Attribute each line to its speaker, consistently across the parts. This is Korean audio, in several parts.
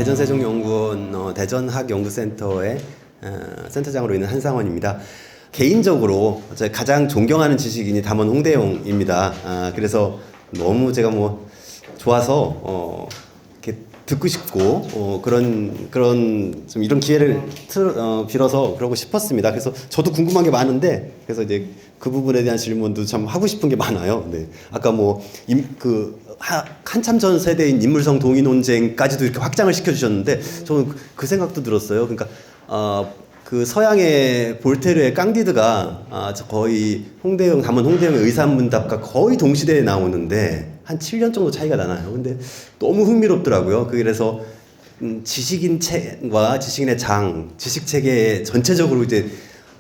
Speaker 1: 대전세종연구원 대전학연구센터의 센터장으로 있는 한상원입니다. 개인적으로 제가 가장 존경하는 지식인이 담원 홍대용입니다. 그래서 너무 제가 좋아서 이렇게 듣고 싶고 그런 좀 이런 기회를 빌어서 그러고 싶었습니다. 그래서 저도 궁금한 게 많은데 그래서 이제 그 부분에 대한 질문도 참 하고 싶은 게 많아요. 네. 아까 한참 전 세대인 인물성 동의 논쟁까지도 이렇게 확장을 시켜주셨는데 저는 그 생각도 들었어요. 그러니까 그 서양의 볼테르의 깡디드가 거의 담원 홍대영의 의산문답과 거의 동시대에 나오는데 한 7년 정도 차이가 나나요. 근데 너무 흥미롭더라고요. 그래서 지식인과 지식인의 지식체계 전체적으로 이제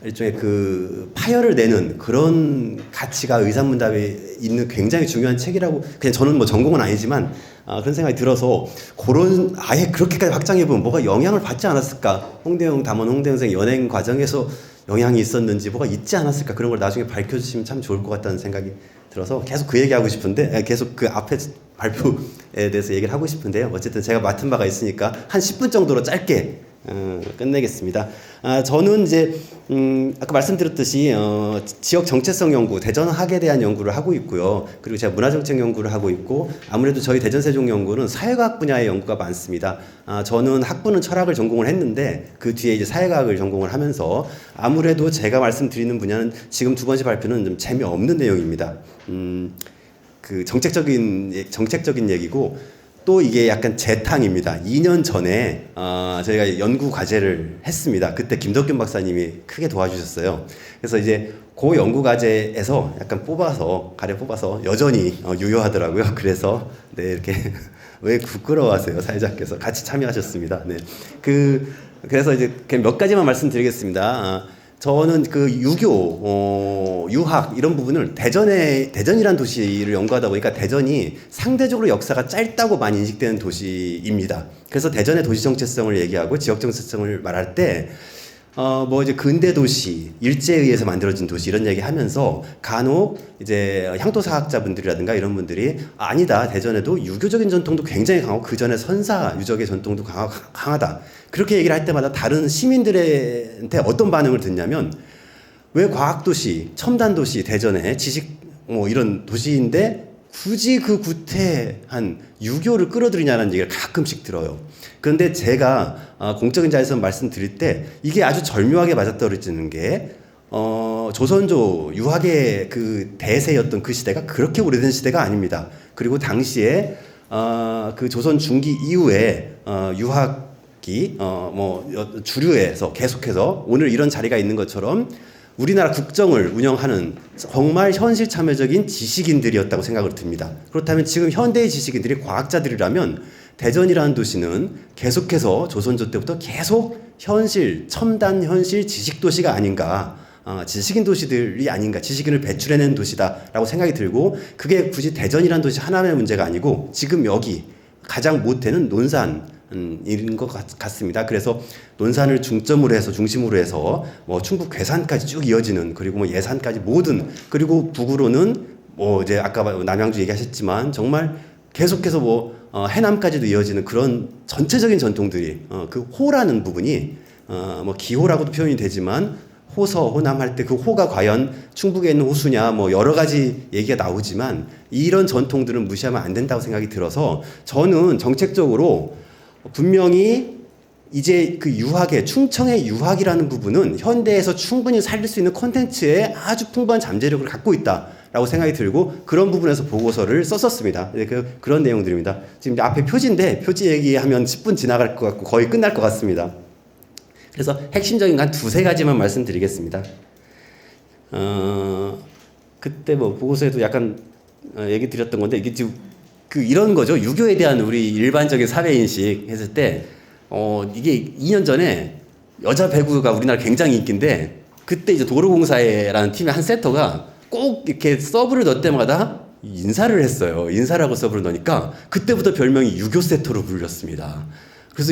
Speaker 1: 일종의 그 파열을 내는 그런 가치가 의산문답에 있는 굉장히 중요한 책이라고, 그냥 저는 전공은 아니지만 그런 생각이 들어서 아예 그렇게까지 확장해보면 뭐가 영향을 받지 않았을까, 담원 홍대영 선생 연행 과정에서 영향이 있었는지 뭐가 있지 않았을까, 그런 걸 나중에 밝혀주시면 참 좋을 것 같다는 생각이 들어서 계속 그 얘기하고 싶은데, 계속 그 앞에 발표에 대해서 얘기를 하고 싶은데요. 어쨌든 제가 맡은 바가 있으니까 한 10분 정도로 짧게 끝내겠습니다. 저는 이제 아까 말씀드렸듯이 지역 정체성 연구, 대전학에 대한 연구를 하고 있고요. 그리고 제가 문화정책 연구를 하고 있고, 아무래도 저희 대전세종연구는 사회과학 분야의 연구가 많습니다. 저는 학부는 철학을 전공을 했는데 그 뒤에 이제 사회과학을 전공을 하면서 아무래도 제가 말씀드리는 분야는 지금 두 번째 발표는 좀 재미없는 내용입니다. 그 정책적인 얘기고, 또 이게 약간 재탕입니다. 2년 전에 저희가 연구 과제를 했습니다. 그때 김덕균 박사님이 크게 도와주셨어요. 그래서 이제 그 연구 과제에서 약간 가려 뽑아서 여전히 유효하더라고요. 그래서 네, 이렇게 왜 부끄러워하세요, 사회자께서 같이 참여하셨습니다. 네, 그래서 이제 몇 가지만 말씀드리겠습니다. 저는 그 유교, 유학 이런 부분을 대전이란 도시를 연구하다 보니까 대전이 상대적으로 역사가 짧다고 많이 인식되는 도시입니다. 그래서 대전의 도시 정체성을 얘기하고 지역 정체성을 말할 때 이제 근대 도시, 일제에 의해서 만들어진 도시 이런 얘기 하면서 간혹 이제 향토사학자분들이라든가 이런 분들이 아니다, 대전에도 유교적인 전통도 굉장히 강하고 그 전에 선사 유적의 전통도 강하다. 그렇게 얘기를 할 때마다 다른 시민들한테 어떤 반응을 듣냐면, 왜 과학도시, 첨단도시, 대전에 지식 이런 도시인데 굳이 그 구태한 유교를 끌어들이냐는 얘기를 가끔씩 들어요. 그런데 제가 공적인 자리에서 말씀드릴 때 이게 아주 절묘하게 맞아떨어지는 게 조선조 유학의 그 대세였던 그 시대가 그렇게 오래된 시대가 아닙니다. 그리고 당시에 그 조선 중기 이후에 유학이 주류에서 계속해서 오늘 이런 자리가 있는 것처럼 우리나라 국정을 운영하는 정말 현실 참여적인 지식인들이었다고 생각을 듭니다. 그렇다면 지금 현대의 지식인들이 과학자들이라면 대전이라는 도시는 계속해서 조선조 때부터 계속 첨단 현실 지식도시가 아닌가, 지식인 도시들이 아닌가, 지식인을 배출해낸 도시다라고 생각이 들고, 그게 굳이 대전이라는 도시 하나의 문제가 아니고 지금 여기 가장 못되는 논산 일인 것 같습니다. 그래서 논산을 중심으로 해서 충북 괴산까지 쭉 이어지는, 그리고 예산까지 모든, 그리고 북으로는 이제 아까 남양주 얘기하셨지만 정말 계속해서 해남까지도 이어지는 그런 전체적인 전통들이, 그 호라는 부분이 기호라고도 표현이 되지만 호남 할 때 그 호가 과연 충북에 있는 호수냐, 여러 가지 얘기가 나오지만 이런 전통들은 무시하면 안 된다고 생각이 들어서, 저는 정책적으로 분명히 이제 그 충청의 유학이라는 부분은 현대에서 충분히 살릴 수 있는 콘텐츠에 아주 풍부한 잠재력을 갖고 있다라고 생각이 들고, 그런 부분에서 보고서를 썼었습니다. 그런 내용들입니다. 지금 앞에 표지인데 표지 얘기하면 10분 지나갈 것 같고 거의 끝날 것 같습니다. 그래서 핵심적인 한 두세 가지만 말씀드리겠습니다. 그때 보고서에도 약간 얘기 드렸던 건데, 이게 지금 이런 거죠. 유교에 대한 우리 일반적인 사회인식 했을 때, 이게 2년 전에 여자 배구가 우리나라 굉장히 인기인데, 그때 이제 도로공사회라는 팀의 한 세터가 꼭 이렇게 서브를 넣을 때마다 인사를 했어요. 인사라고 서브를 넣으니까 그때부터 별명이 유교 세터로 불렸습니다. 그래서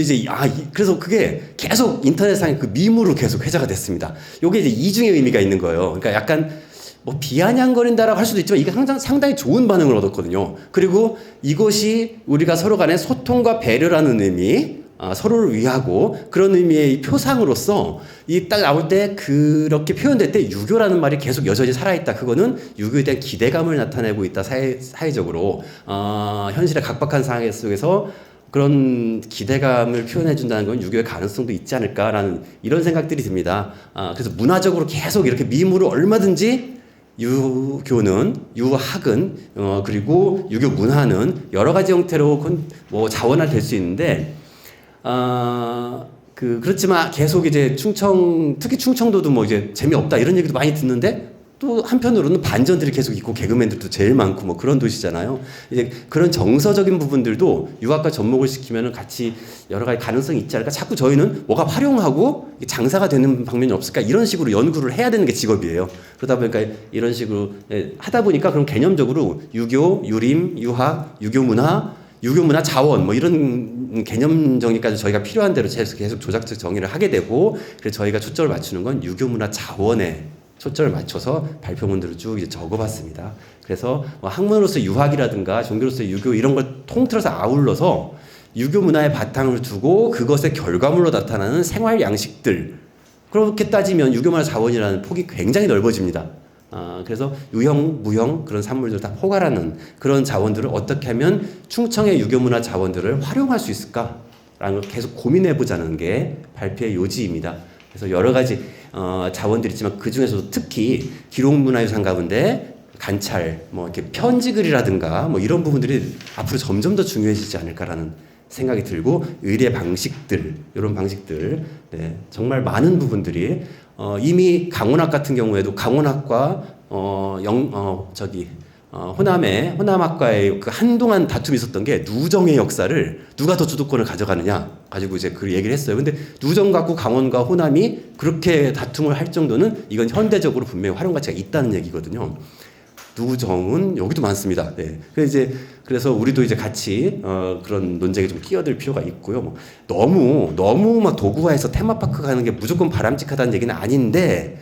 Speaker 1: 그래서 그게 계속 인터넷상에 그 밈으로 계속 회자가 됐습니다. 요게 이제 이중의 의미가 있는 거예요. 그러니까 약간 비아냥거린다라고 할 수도 있지만 이게 항상 상당히 좋은 반응을 얻었거든요. 그리고 이것이 우리가 서로 간의 소통과 배려라는 의미, 서로를 위하고 그런 의미의 이 표상으로서 이 딱 나올 때 그렇게 표현될 때 유교라는 말이 계속 여전히 살아있다. 그거는 유교에 대한 기대감을 나타내고 있다. 사회적으로 현실의 각박한 상황 속에서 그런 기대감을 표현해 준다는 건 유교의 가능성도 있지 않을까라는 이런 생각들이 듭니다. 그래서 문화적으로 계속 이렇게 밈으로 얼마든지 유교는 유학은 그리고 유교 문화는 여러 가지 형태로 뭐 자원화될 수 있는데 그렇지만 계속 이제 특히 충청도도 뭐 이제 재미없다 이런 얘기도 많이 듣는데 또 한편으로는 반전들이 계속 있고 개그맨들도 제일 많고 뭐 그런 도시잖아요. 이제 그런 정서적인 부분들도 유학과 접목을 시키면은 같이 여러 가지 가능성이 있지 않을까. 자꾸 저희는 뭐가 활용하고 장사가 되는 방면이 없을까 이런 식으로 연구를 해야 되는 게 직업이에요. 그러다 보니까 이런 식으로 하다 보니까 그럼 개념적으로 유교, 유림, 유학, 유교 문화 자원 뭐 이런 개념 정의까지 저희가 필요한 대로 계속 조작적 정의를 하게 되고 그래서 저희가 초점을 맞추는 건 유교 문화 자원에 초점을 맞춰서 발표문들을 쭉 이제 적어봤습니다. 그래서 뭐 학문으로서 유학이라든가 종교로서 유교 이런 걸 통틀어서 아울러서 유교 문화의 바탕을 두고 그것의 결과물로 나타나는 생활 양식들 그렇게 따지면 유교 문화 자원이라는 폭이 굉장히 넓어집니다. 그래서 유형, 무형 그런 산물들을 다 포괄하는 그런 자원들을 어떻게 하면 충청의 유교 문화 자원들을 활용할 수 있을까라는 걸 계속 고민해보자는 게 발표의 요지입니다. 그래서 여러 가지 자원들이 있지만 그 중에서도 특히 기록문화유산 가운데 관찰, 뭐 이렇게 편지글이라든가 뭐 이런 부분들이 앞으로 점점 더 중요해지지 않을까라는 생각이 들고 의례 방식들 이런 방식들 정말 많은 부분들이 이미 강원학 같은 경우에도 강원학과 호남학과의 그 한동안 다툼이 있었던 게 누정의 역사를 누가 더 주도권을 가져가느냐 가지고 이제 그 얘기를 했어요. 근데 누정 갖고 강원과 호남이 그렇게 다툼을 할 정도는 이건 현대적으로 분명히 활용 가치가 있다는 얘기거든요. 누정은 여기도 많습니다. 네. 그래서 우리도 이제 같이 그런 논쟁에 좀 끼어들 필요가 있고요. 뭐 너무 막 도구화해서 테마파크 가는 게 무조건 바람직하다는 얘기는 아닌데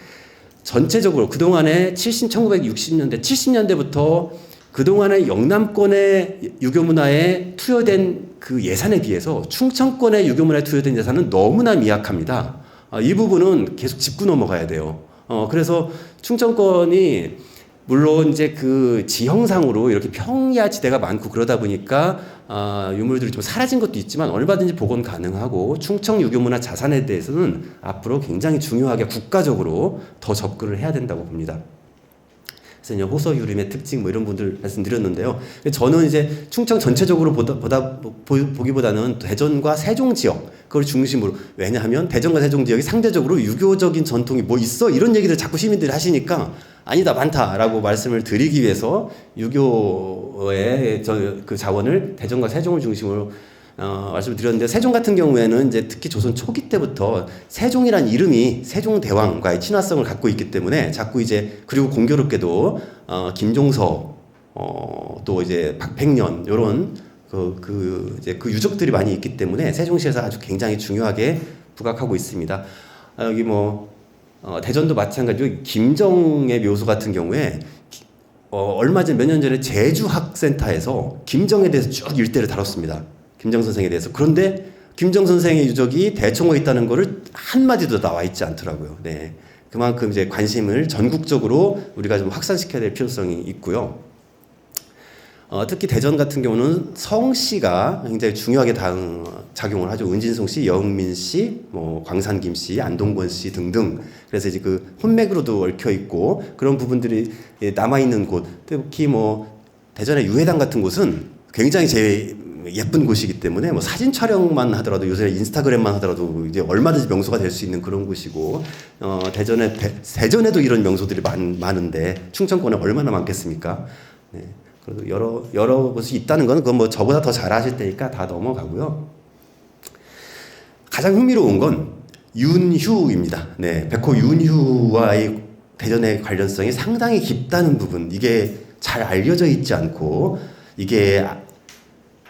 Speaker 1: 전체적으로 그동안에 1960년대, 70년대부터 그동안의 영남권의 유교문화에 투여된 그 예산에 비해서 충청권의 유교문화에 투여된 예산은 너무나 미약합니다. 이 부분은 계속 짚고 넘어가야 돼요. 그래서 충청권이 물론 이제 그 지형상으로 이렇게 평야 지대가 많고 그러다 보니까 유물들이 좀 사라진 것도 있지만 얼마든지 복원 가능하고 충청 유교문화 자산에 대해서는 앞으로 굉장히 중요하게 국가적으로 더 접근을 해야 된다고 봅니다. 그래서 이제 호서 유림의 특징 뭐 이런 분들 말씀드렸는데요. 저는 이제 충청 전체적으로 보기보다는 대전과 세종 지역 그걸 중심으로 왜냐하면 대전과 세종 지역이 상대적으로 유교적인 전통이 뭐 있어 이런 얘기들 자꾸 시민들이 하시니까 아니다 많다라고 말씀을 드리기 위해서 유교의 그 자원을 대전과 세종을 중심으로 말씀을 드렸는데 세종 같은 경우에는 이제 특히 조선 초기 때부터 세종이란 이름이 세종대왕과의 친화성을 갖고 있기 때문에 자꾸 이제 그리고 공교롭게도 김종서 또 이제 박팽년 이런 이제 그 유적들이 많이 있기 때문에 세종시에서 아주 굉장히 중요하게 부각하고 있습니다. 여기 뭐 대전도 마찬가지로 김정의 묘소 같은 경우에 얼마 전 몇 년 전에 제주학센터에서 김정에 대해서 쭉 일대를 다뤘습니다. 김정 선생에 대해서. 그런데 김정 선생의 유적이 대청호에 있다는 거를 한마디도 나와 있지 않더라고요. 네. 그만큼 이제 관심을 전국적으로 우리가 좀 확산시켜야 될 필요성이 있고요. 특히 대전 같은 경우는 성씨가 굉장히 중요하게 작용을 하죠. 은진송 씨, 여흥민 씨, 뭐 광산김 씨, 안동권 씨 등등. 그래서 이제 그 혼맥으로도 얽혀 있고 그런 부분들이 남아 있는 곳. 특히 뭐 대전의 유해당 같은 곳은 굉장히 제일 예쁜 곳이기 때문에 뭐 사진 촬영만 하더라도 요새 인스타그램만 하더라도 이제 얼마든지 명소가 될 수 있는 그런 곳이고 대전에도 이런 명소들이 많은데 충청권에 얼마나 많겠습니까? 네. 그래도 여러 곳이 있다는 건 그건 뭐 저보다 더 잘 아실 테니까 다 넘어가고요. 가장 흥미로운 건 윤휴입니다. 네, 백호 윤휴와의 대전의 관련성이 상당히 깊다는 부분, 이게 잘 알려져 있지 않고 이게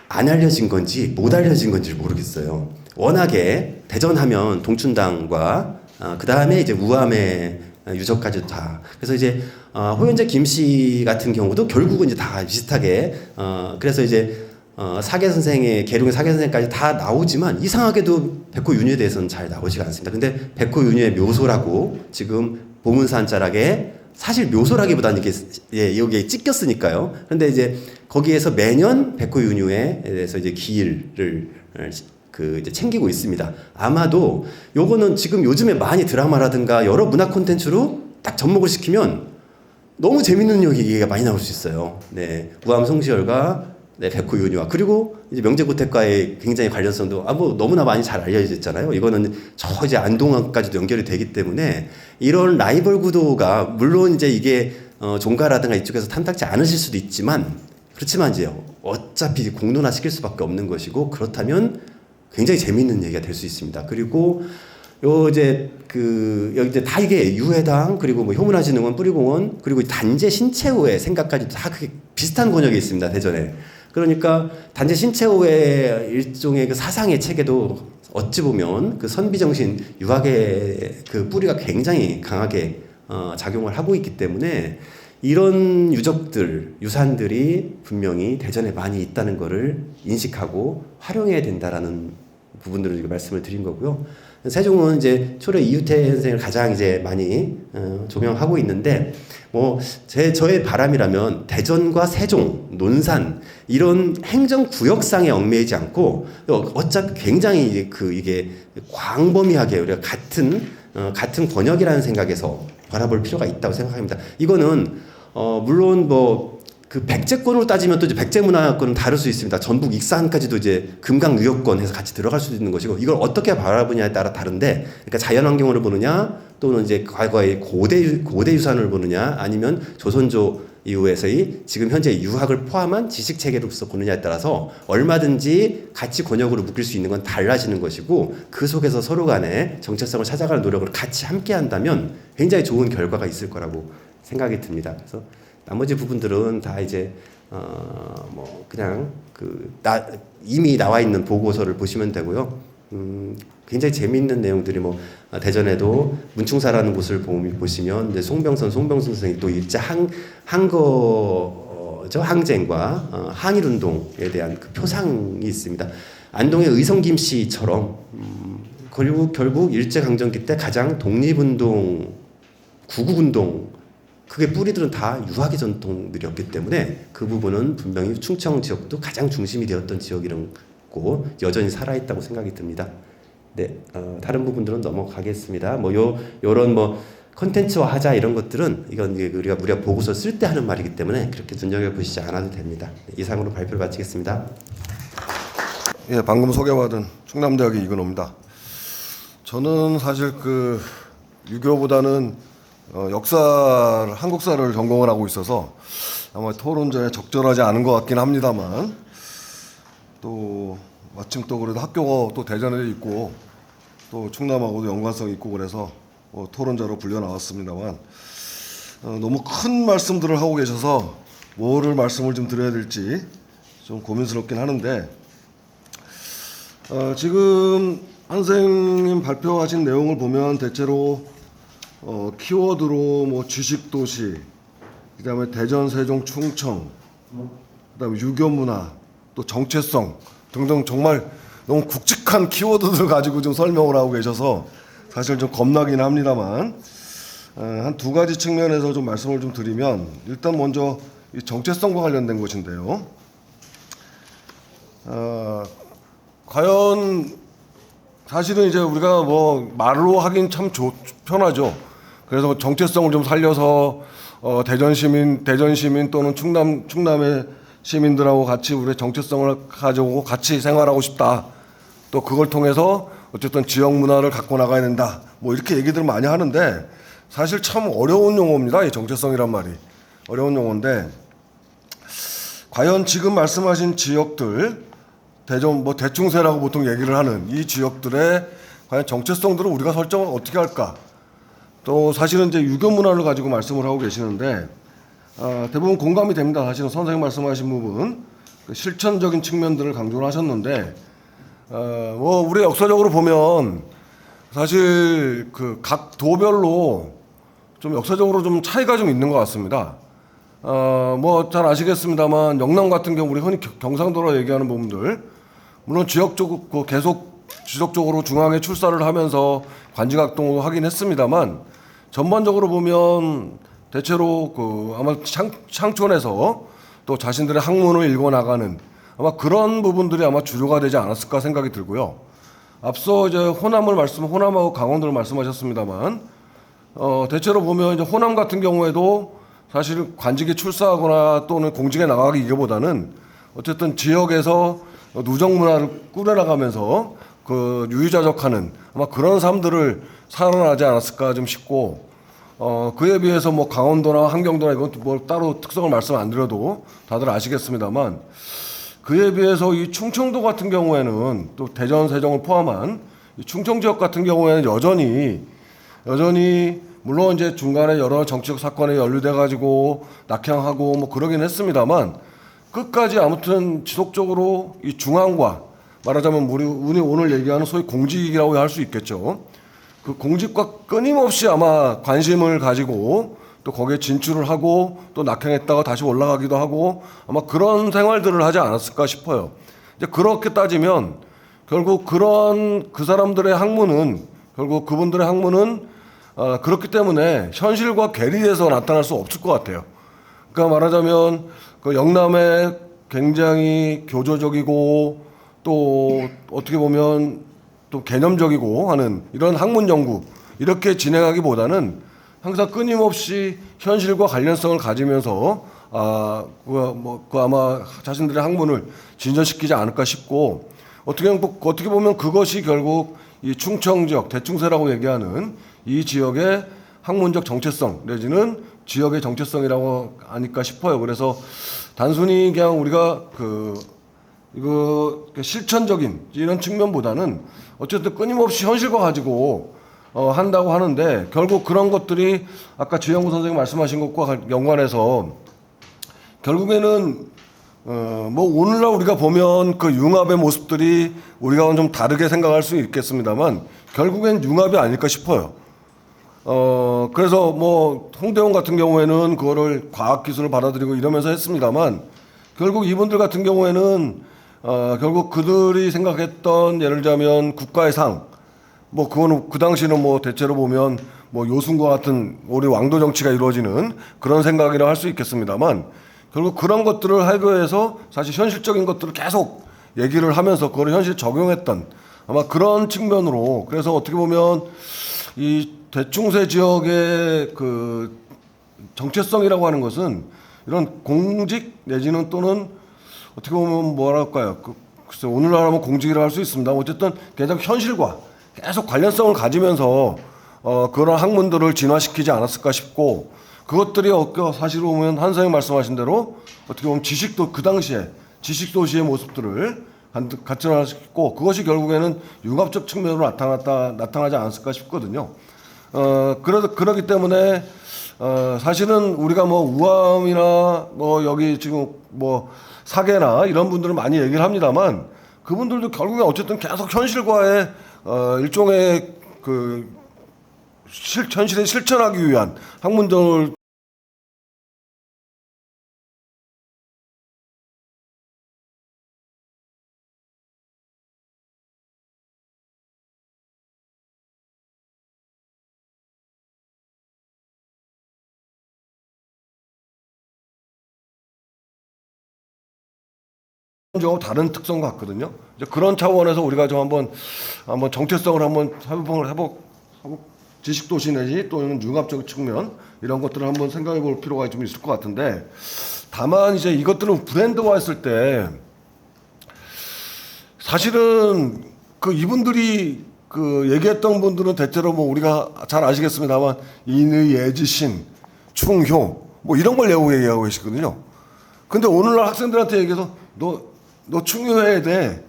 Speaker 1: 안 알려진 건지 못 알려진 건지 모르겠어요. 워낙에 대전하면 동춘당과 그 다음에 이제 우암의 유적까지 다. 그래서 이제 호연재 김씨 같은 경우도 결국은 이제 다 비슷하게 그래서 이제 사계 선생의 계룡의 사계 선생까지 다 나오지만 이상하게도 백호 윤유에 대해서는 잘 나오지가 않습니다. 근데 백호 윤유의 묘소라고 지금 보문사 한자락에 사실 묘소라기보다는 이게 여기에 찍혔으니까요. 그런데 이제 거기에서 매년 백호 윤유에 대해서 이제 기일을 이제 챙기고 있습니다. 아마도 요거는 지금 요즘에 많이 드라마라든가 여러 문화 콘텐츠로 딱 접목을 시키면 너무 재밌는 얘기가 많이 나올 수 있어요. 네, 우암 송시열과 백호 윤유와 그리고 이제 명제고택과의 굉장히 관련성도 뭐 너무나 많이 잘 알려졌잖아요. 이거는 저 이제 안동까지도 연결이 되기 때문에 이런 라이벌 구도가 물론 이제 이게 종가라든가 이쪽에서 탐탁지 않으실 수도 있지만 그렇지만 이제 어차피 공론화 시킬 수밖에 없는 것이고 그렇다면 굉장히 재미있는 얘기가 될 수 있습니다. 그리고 여기 이제 다 이게 유해당 그리고 뭐 효문화진흥원 뿌리공원 그리고 단재 신채호의 생각까지 다 그게 비슷한 권역에 있습니다. 대전에. 그러니까 단재 신채호의 일종의 그 사상의 체계도 어찌 보면 그 선비정신 유학의 그 뿌리가 굉장히 강하게 작용을 하고 있기 때문에 이런 유적들, 유산들이 분명히 대전에 많이 있다는 것을 인식하고 활용해야 된다라는 부분들을 지금 말씀을 드린 거고요. 세종은 이제 초래 이유태 선생을 가장 이제 많이 조명하고 있는데 저의 바람이라면 대전과 세종, 논산 이런 행정구역상에 얽매이지 않고 어차피 굉장히 이게 광범위하게 우리가 같은 권역이라는 생각에서 바라볼 필요가 있다고 생각합니다. 이거는 물론 그 백제권으로 따지면 또 이제 백제문화권은 다를 수 있습니다. 전북 익산까지도 이제 금강유역권 해서 같이 들어갈 수도 있는 것이고 이걸 어떻게 바라보냐에 따라 다른데 그러니까 자연환경으로 보느냐 또는 이제 과거의 고대 유산을 보느냐 아니면 조선조 이후에서의 지금 현재 유학을 포함한 지식 체계로서 보느냐에 따라서 얼마든지 같이 권역으로 묶일 수 있는 건 달라지는 것이고 그 속에서 서로 간에 정체성을 찾아가는 노력을 같이 함께 한다면 굉장히 좋은 결과가 있을 거라고 생각이 듭니다. 그래서 나머지 부분들은 다 이제 그냥 이미 나와 있는 보고서를 보시면 되고요. 굉장히 재미있는 내용들이 대전에도 문충사라는 곳을 보시면 이제 송병선 선생이 또 일제 항쟁과 항일운동에 대한 그 표상이 있습니다. 안동의 의성김 씨처럼 그리고 결국 일제 강점기 때 가장 독립운동, 구국운동 그게 뿌리들은 다 유학의 전통들이었기 때문에 그 부분은 분명히 충청 지역도 가장 중심이 되었던 지역이고 여전히 살아있다고 생각이 듭니다. 네, 다른 부분들은 넘어가겠습니다. 요런 컨텐츠화 하자 이런 것들은 이건 우리가 보고서 쓸 때 하는 말이기 때문에 그렇게 눈여겨보시지 않아도 됩니다. 네, 이상으로 발표를 마치겠습니다.
Speaker 2: 예, 방금 소개받은 충남대학의 이근호입니다. 저는 사실 유교보다는 한국사를 전공을 하고 있어서 아마 토론전에 적절하지 않은 것 같긴 합니다만 또 마침 또 그래도 학교가 또 대전에 있고 또 충남하고도 연관성이 있고 그래서 토론자로 불려 나왔습니다만 너무 큰 말씀들을 하고 계셔서 뭐를 말씀을 좀 드려야 될지 좀 고민스럽긴 하는데 지금 한 선생님 발표하신 내용을 보면 대체로 키워드로 지식도시, 그다음에 대전, 세종, 충청, 그다음에 유교문화, 또 정체성 등등 정말 너무 굵직한 키워드들 가지고 좀 설명을 하고 계셔서 사실 좀 겁나긴 합니다만 한 두 가지 측면에서 좀 말씀을 좀 드리면 일단 먼저 이 정체성과 관련된 것인데요. 과연 사실은 이제 우리가 말로 하긴 참 편하죠. 그래서 정체성을 좀 살려서 대전 시민 또는 충남의 시민들하고 같이 우리의 정체성을 가져오고 같이 생활하고 싶다. 또 그걸 통해서 어쨌든 지역 문화를 갖고 나가야 된다. 이렇게 얘기들 많이 하는데 사실 참 어려운 용어입니다. 이 정체성이란 말이 어려운 용어인데 과연 지금 말씀하신 지역들 대전 대충세라고 보통 얘기를 하는 이 지역들의 과연 정체성들을 우리가 설정을 어떻게 할까? 또 사실은 이제 유교 문화를 가지고 말씀을 하고 계시는데 대부분 공감이 됩니다. 사실은 선생님 말씀하신 부분 실천적인 측면들을 강조를 하셨는데 우리 역사적으로 보면 사실 각 도별로 좀 역사적으로 좀 차이가 좀 있는 것 같습니다. 뭐 잘 아시겠습니다만 영남 같은 경우 우리 흔히 경상도로 얘기하는 부분들 물론 지역적 계속 지속적으로 중앙에 출사를 하면서 관직 활동을 하긴 했습니다만 전반적으로 보면 대체로 아마 창촌에서 또 자신들의 학문을 읽어 나가는 아마 그런 부분들이 아마 주류가 되지 않았을까 생각이 들고요. 앞서 이제 호남하고 강원도를 말씀하셨습니다만 대체로 보면 이제 호남 같은 경우에도 사실 관직에 출사하거나 또는 공직에 나가기보다는 어쨌든 지역에서 누적 문화를 꾸려나가면서 그 유유자적하는 아마 그런 삶들을 살아나지 않았을까 좀 싶고 그에 비해서 뭐 강원도나 함경도나 이건 뭐 따로 특성을 말씀 안 드려도 다들 아시겠습니다만 그에 비해서 이 충청도 같은 경우에는 또 대전 세종을 포함한 이 충청 지역 같은 경우에는 여전히 물론 이제 중간에 여러 정치적 사건에 연루돼 가지고 낙향하고 뭐 그러긴 했습니다만 끝까지 아무튼 지속적으로 이 중앙과 말하자면 우리 오늘 얘기하는 소위 공직이라고 할 수 있겠죠. 그 공직과 끊임없이 아마 관심을 가지고 또 거기에 진출을 하고 또 낙향했다가 다시 올라가기도 하고 아마 그런 생활들을 하지 않았을까 싶어요. 이제 그렇게 따지면 결국 그런 그 사람들의 학문은 결국 그분들의 학문은 그렇기 때문에 현실과 괴리돼서 나타날 수 없을 것 같아요. 그러니까 말하자면 그 영남에 굉장히 교조적이고 또 어떻게 보면 또 개념적이고 하는 이런 학문 연구 이렇게 진행하기보다는 항상 끊임없이 현실과 관련성을 가지면서 아마 자신들의 학문을 진전시키지 않을까 싶고 어떻게 보면 그것이 결국 이 충청 지역 대충세라고 얘기하는 이 지역의 학문적 정체성 내지는 지역의 정체성이라고 아닐까 싶어요. 그래서 단순히 그냥 우리가 이거 실천적인 이런 측면보다는 어쨌든 끊임없이 현실과 가지고 한다고 하는데 결국 그런 것들이 아까 주영구 선생님 말씀하신 것과 연관해서 결국에는 뭐 오늘날 우리가 보면 그 융합의 모습들이 우리가 좀 다르게 생각할 수 있겠습니다만 결국엔 융합이 아닐까 싶어요. 그래서 뭐 홍대원 같은 경우에는 그거를 과학기술을 받아들이고 이러면서 했습니다만 결국 이분들 같은 경우에는 결국 그들이 생각했던 예를 들자면 국가의 상, 뭐 그거는 그 당시는 뭐 대체로 보면 뭐 요순과 같은 우리 왕도 정치가 이루어지는 그런 생각이라 할 수 있겠습니다만 결국 그런 것들을 하기 위해서 사실 현실적인 것들을 계속 얘기를 하면서 그걸 현실에 적용했던 아마 그런 측면으로 그래서 어떻게 보면 이 대충세 지역의 그 정체성이라고 하는 것은 이런 공직 내지는 또는 어떻게 보면 뭐랄까요? 글쎄 오늘날 하면 공직이라고 할 수 있습니다. 어쨌든 계속 현실과 계속 관련성을 가지면서 그런 학문들을 진화시키지 않았을까 싶고 그것들이 사실 보면 한 선생님 말씀하신 대로 어떻게 보면 지식도 그 당시에 지식도시의 모습들을 갖춰놨고 그것이 결국에는 융합적 측면으로 나타나지 않았을까 싶거든요. 그러기 때문에 사실은 우리가 뭐 우암이나 뭐 여기 지금 뭐 사계나 이런 분들은 많이 얘기를 합니다만 그분들도 결국에 어쨌든 계속 현실과의 일종의 현실에 실천하기 위한 학문들 좀 다른 특성 같거든요. 이제 그런 차원에서 우리가 좀 한번 정체성을 한번 해보 지식도시 내지 또는 융합적 측면 이런 것들을 한번 생각해 볼 필요가 좀 있을 것 같은데 다만 이제 이것들은 브랜드화했을 때 사실은 그 이분들이 그 얘기했던 분들은 대체로 뭐 우리가 잘 아시겠습니다만 인의, 예지신, 충효 뭐 이런 걸 얘기하고 계시거든요. 근데 오늘날 학생들한테 얘기해서 너 충효해야 돼.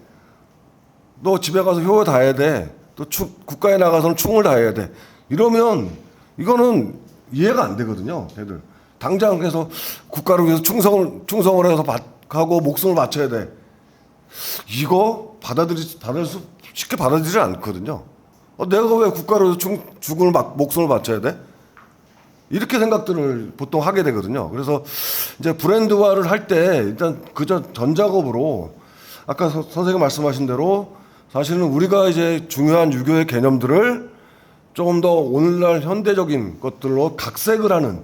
Speaker 2: 너 집에 가서 효 다 해야 돼. 또 국가에 나가서는 충을 다 해야 돼. 이러면 이거는 이해가 안 되거든요. 애들. 당장 그래서 국가를 위해서 충성을 해서 하고 목숨을 바쳐야 돼. 이거 쉽게 받아들이지 않거든요. 내가 왜 국가를 위해서 목숨을 바쳐야 돼? 이렇게 생각들을 보통 하게 되거든요. 그래서 이제 브랜드화를 할 때 일단 그저 전 작업으로 아까 선생님 말씀하신 대로 사실은 우리가 이제 중요한 유교의 개념들을 조금 더 오늘날 현대적인 것들로 각색을 하는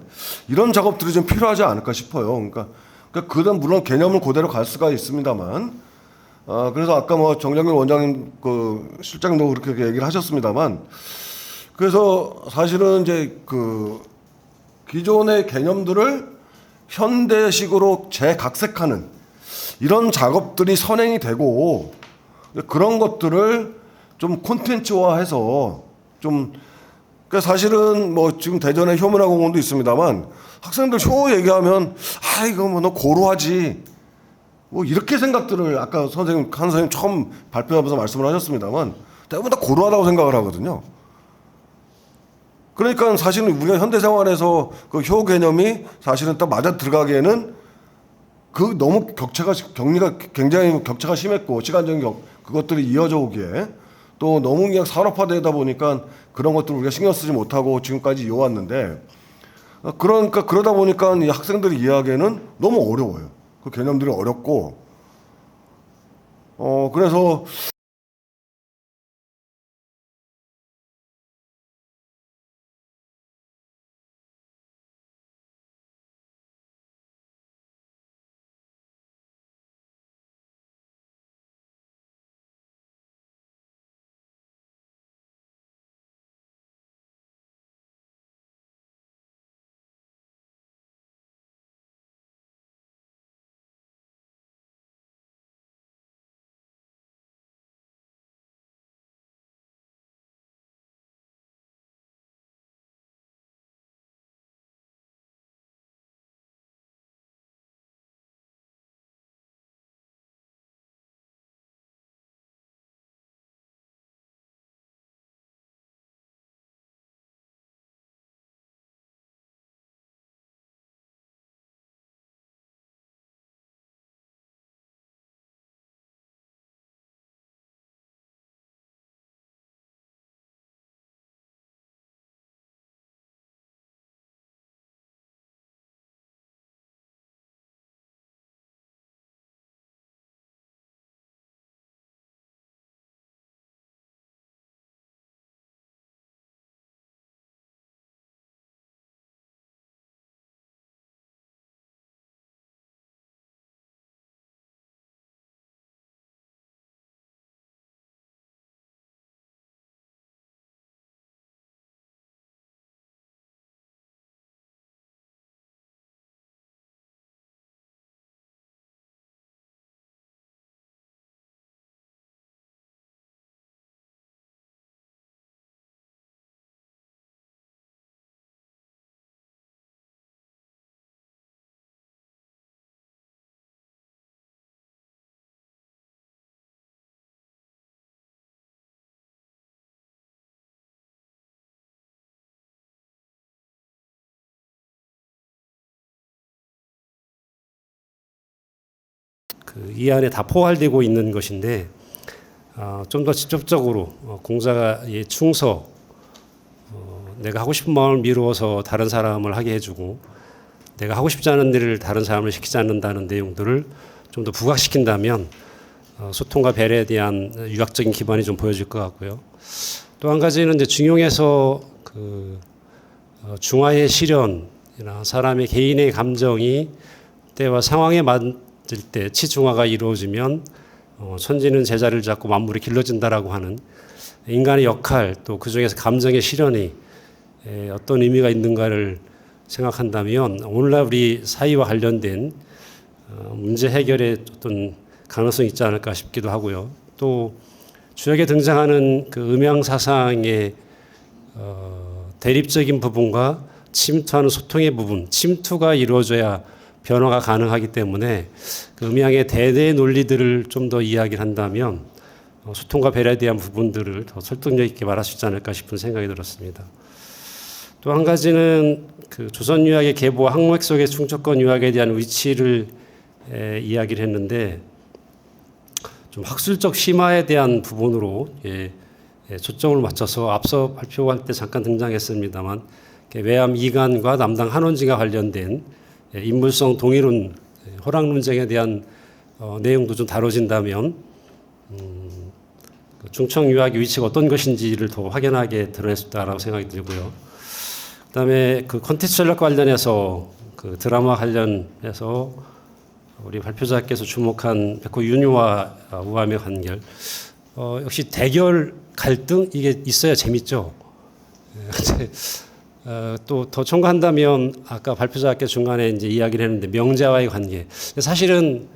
Speaker 2: 이런 작업들이 좀 필요하지 않을까 싶어요. 그러니까 그다음 물론 개념을 그대로 갈 수가 있습니다만, 그래서 아까 뭐 정장균 원장님 그 실장도 그렇게 얘기를 하셨습니다만, 그래서 사실은 이제 그 기존의 개념들을 현대식으로 재각색하는 이런 작업들이 선행이 되고 그런 것들을 좀 콘텐츠화해서 좀 그러니까 사실은 뭐 지금 대전에 효문화공원도 있습니다만 학생들 효 얘기하면 아 이거 뭐 너 고루하지 뭐 이렇게 생각들을 아까 한 선생님 처음 발표하면서 말씀을 하셨습니다만 대부분 다 고루하다고 생각을 하거든요. 그러니까 사실은 우리가 현대 생활에서 그 효 개념이 사실은 딱 맞아 들어가기에는 그 너무 격리가 굉장히 격차가 심했고 시간적인 그것들이 이어져 오기에 또 너무 그냥 산업화되다 보니까 그런 것들을 우리가 신경 쓰지 못하고 지금까지 이어왔는데 그러니까 그러다 보니까 이 학생들이 이해하기에는 너무 어려워요. 그 개념들이 어렵고 그래서
Speaker 3: 이 안에 다 포괄되고 있는 것인데 좀 더 직접적으로 공자의 충서, 내가 하고 싶은 마음을 미루어서 다른 사람을 하게 해주고 내가 하고 싶지 않은 일을 다른 사람을 시키지 않는다는 내용들을 좀 더 부각시킨다면 소통과 배려에 대한 유학적인 기반이 좀 보여질 것 같고요. 또 한 가지는 이제 중용에서 그 중화의 실현이나 사람의 개인의 감정이 때와 상황에 맞을 때 치중화가 이루어지면 천지는 제자리를 잡고 만물이 길러진다라고 하는 인간의 역할 또 그중에서 감정의 실현이 어떤 의미가 있는가를 생각한다면 오늘날 우리 사회와 관련된 문제 해결에 어떤 가능성이 있지 않을까 싶기도 하고요. 또 주역에 등장하는 그 음양 사상의 대립적인 부분과 침투하는 소통의 부분, 침투가 이루어져야 변화가 가능하기 때문에 그 음양의 대대 논리들을 좀 더 이야기를 한다면 소통과 배려에 대한 부분들을 더 설득력 있게 말할 수 있지 않을까 싶은 생각이 들었습니다. 또 한 가지는 그 조선 유학의 계보와 항목 속의 충청권 유학에 대한 위치를 이야기를 했는데 좀 학술적 심화에 대한 부분으로 초점을 맞춰서 앞서 발표할 때 잠깐 등장했습니다만 외암 이간과 남당 한원지가 관련된 인물성 동일론 호락 논쟁에 대한 내용도 좀 다뤄진다면 그 충청 유학의 위치가 어떤 것인지를 더 확연하게 드러낼 수 있다라고 생각이 들고요. 그다음에 그 콘텐츠 전략 관련해서 그 드라마 관련해서 우리 발표자께서 주목한 백호 윤유와 우암의 관계, 역시 대결 갈등 이게 있어야 재밌죠. 또 더 첨가한다면 아까 발표자께서 중간에 이제 이야기를 했는데 명제와의 관계, 사실은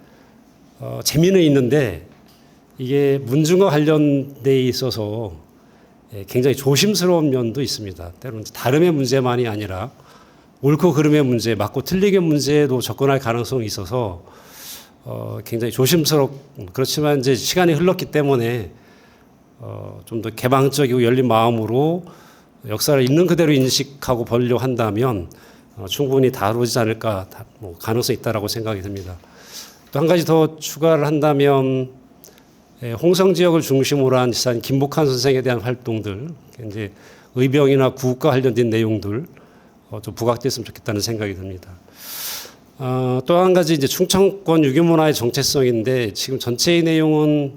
Speaker 3: 재미는 있는데 이게 문중과 관련돼 있어서 굉장히 조심스러운 면도 있습니다. 때로는 다름의 문제만이 아니라 옳고 그름의 문제, 맞고 틀리게 문제에도 접근할 가능성이 있어서 굉장히 조심스럽고, 그렇지만 이제 시간이 흘렀기 때문에 좀 더 개방적이고 열린 마음으로 역사를 있는 그대로 인식하고 보려고 한다면 충분히 다루지 않을까, 뭐 가능성이 있다라고 생각이 듭니다. 또 한 가지 더 추가를 한다면 홍성 지역을 중심으로 한 지산 김복한 선생에 대한 활동들, 이제 의병이나 구국과 관련된 내용들 좀 부각됐으면 좋겠다는 생각이 듭니다. 또 한 가지 이제 충청권 유교문화의 정체성인데 지금 전체의 내용은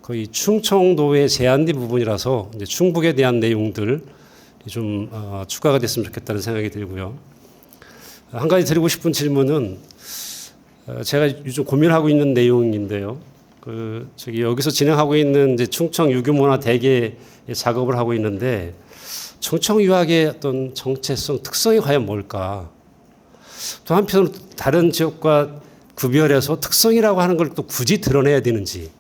Speaker 3: 거의 충청도에 제한된 부분이라서 이제 충북에 대한 내용들 좀 추가가 됐으면 좋겠다는 생각이 들고요. 한 가지 드리고 싶은 질문은 제가 요즘 고민하고 있는 내용인데요. 여기서 진행하고 있는 이제 충청 유교문화 대계 작업을 하고 있는데 충청 유학의 어떤 정체성, 특성이 과연 뭘까? 또 한편으로 다른 지역과 구별해서 특성이라고 하는 걸 또 굳이 드러내야 되는지.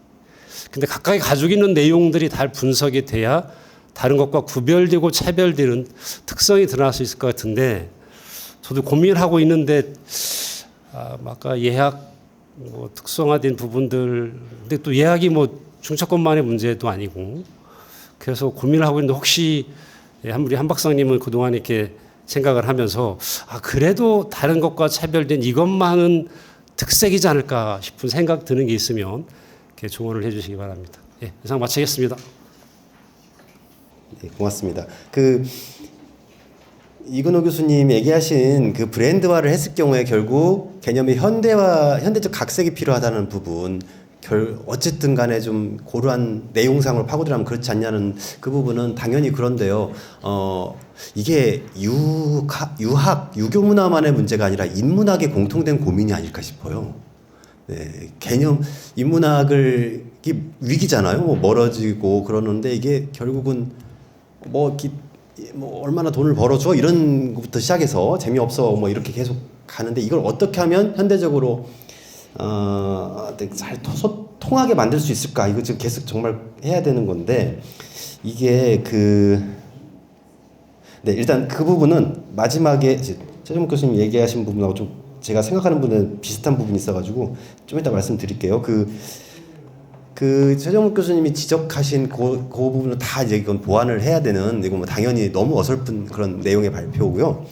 Speaker 3: 근데 각각이 가지고 있는 내용들이 다 분석이 돼야 다른 것과 구별되고 차별되는 특성이 드러날 수 있을 것 같은데 저도 고민을 하고 있는데 아까 예학 특성화된 부분들, 근데 또 예학이 뭐 중차권만의 문제도 아니고 그래서 고민을 하고 있는데 혹시 우리 한 박사님은 그동안 이렇게 생각을 하면서 그래도 다른 것과 차별된 이것만은 특색이지 않을까 싶은 생각 드는 게 있으면 이렇게 조언을 해주시기 바랍니다. 예, 이상 마치겠습니다.
Speaker 1: 네, 고맙습니다. 이근호 교수님 얘기하신 그 브랜드화를 했을 경우에 결국 개념의 현대적 각색이 필요하다는 부분, 어쨌든 간에 좀 고루한 내용상으로 파고들면 그렇지 않냐는 그 부분은 당연히 그런데요. 이게 유교 문화만의 문제가 아니라 인문학의 공통된 고민이 아닐까 싶어요. 네, 인문학을 이게 위기잖아요. 뭐 멀어지고 그러는데 이게 결국은 뭐 얼마나 돈을 벌어줘 이런 것부터 시작해서 재미없어 뭐 이렇게 계속 가는데 이걸 어떻게 하면 현대적으로 잘 통하게 만들 수 있을까? 이거 지금 계속 정말 해야 되는 건데 이게 네, 일단 그 부분은 마지막에 최정목 교수님 얘기하신 부분하고 좀 제가 생각하는 부분은 비슷한 부분이 있어가지고 좀 이따 말씀드릴게요. 최정목 교수님이 지적하신 그 부분은 다 이제 이건 보완을 해야 되는, 이거 뭐 당연히 너무 어설픈 그런 내용의 발표고요.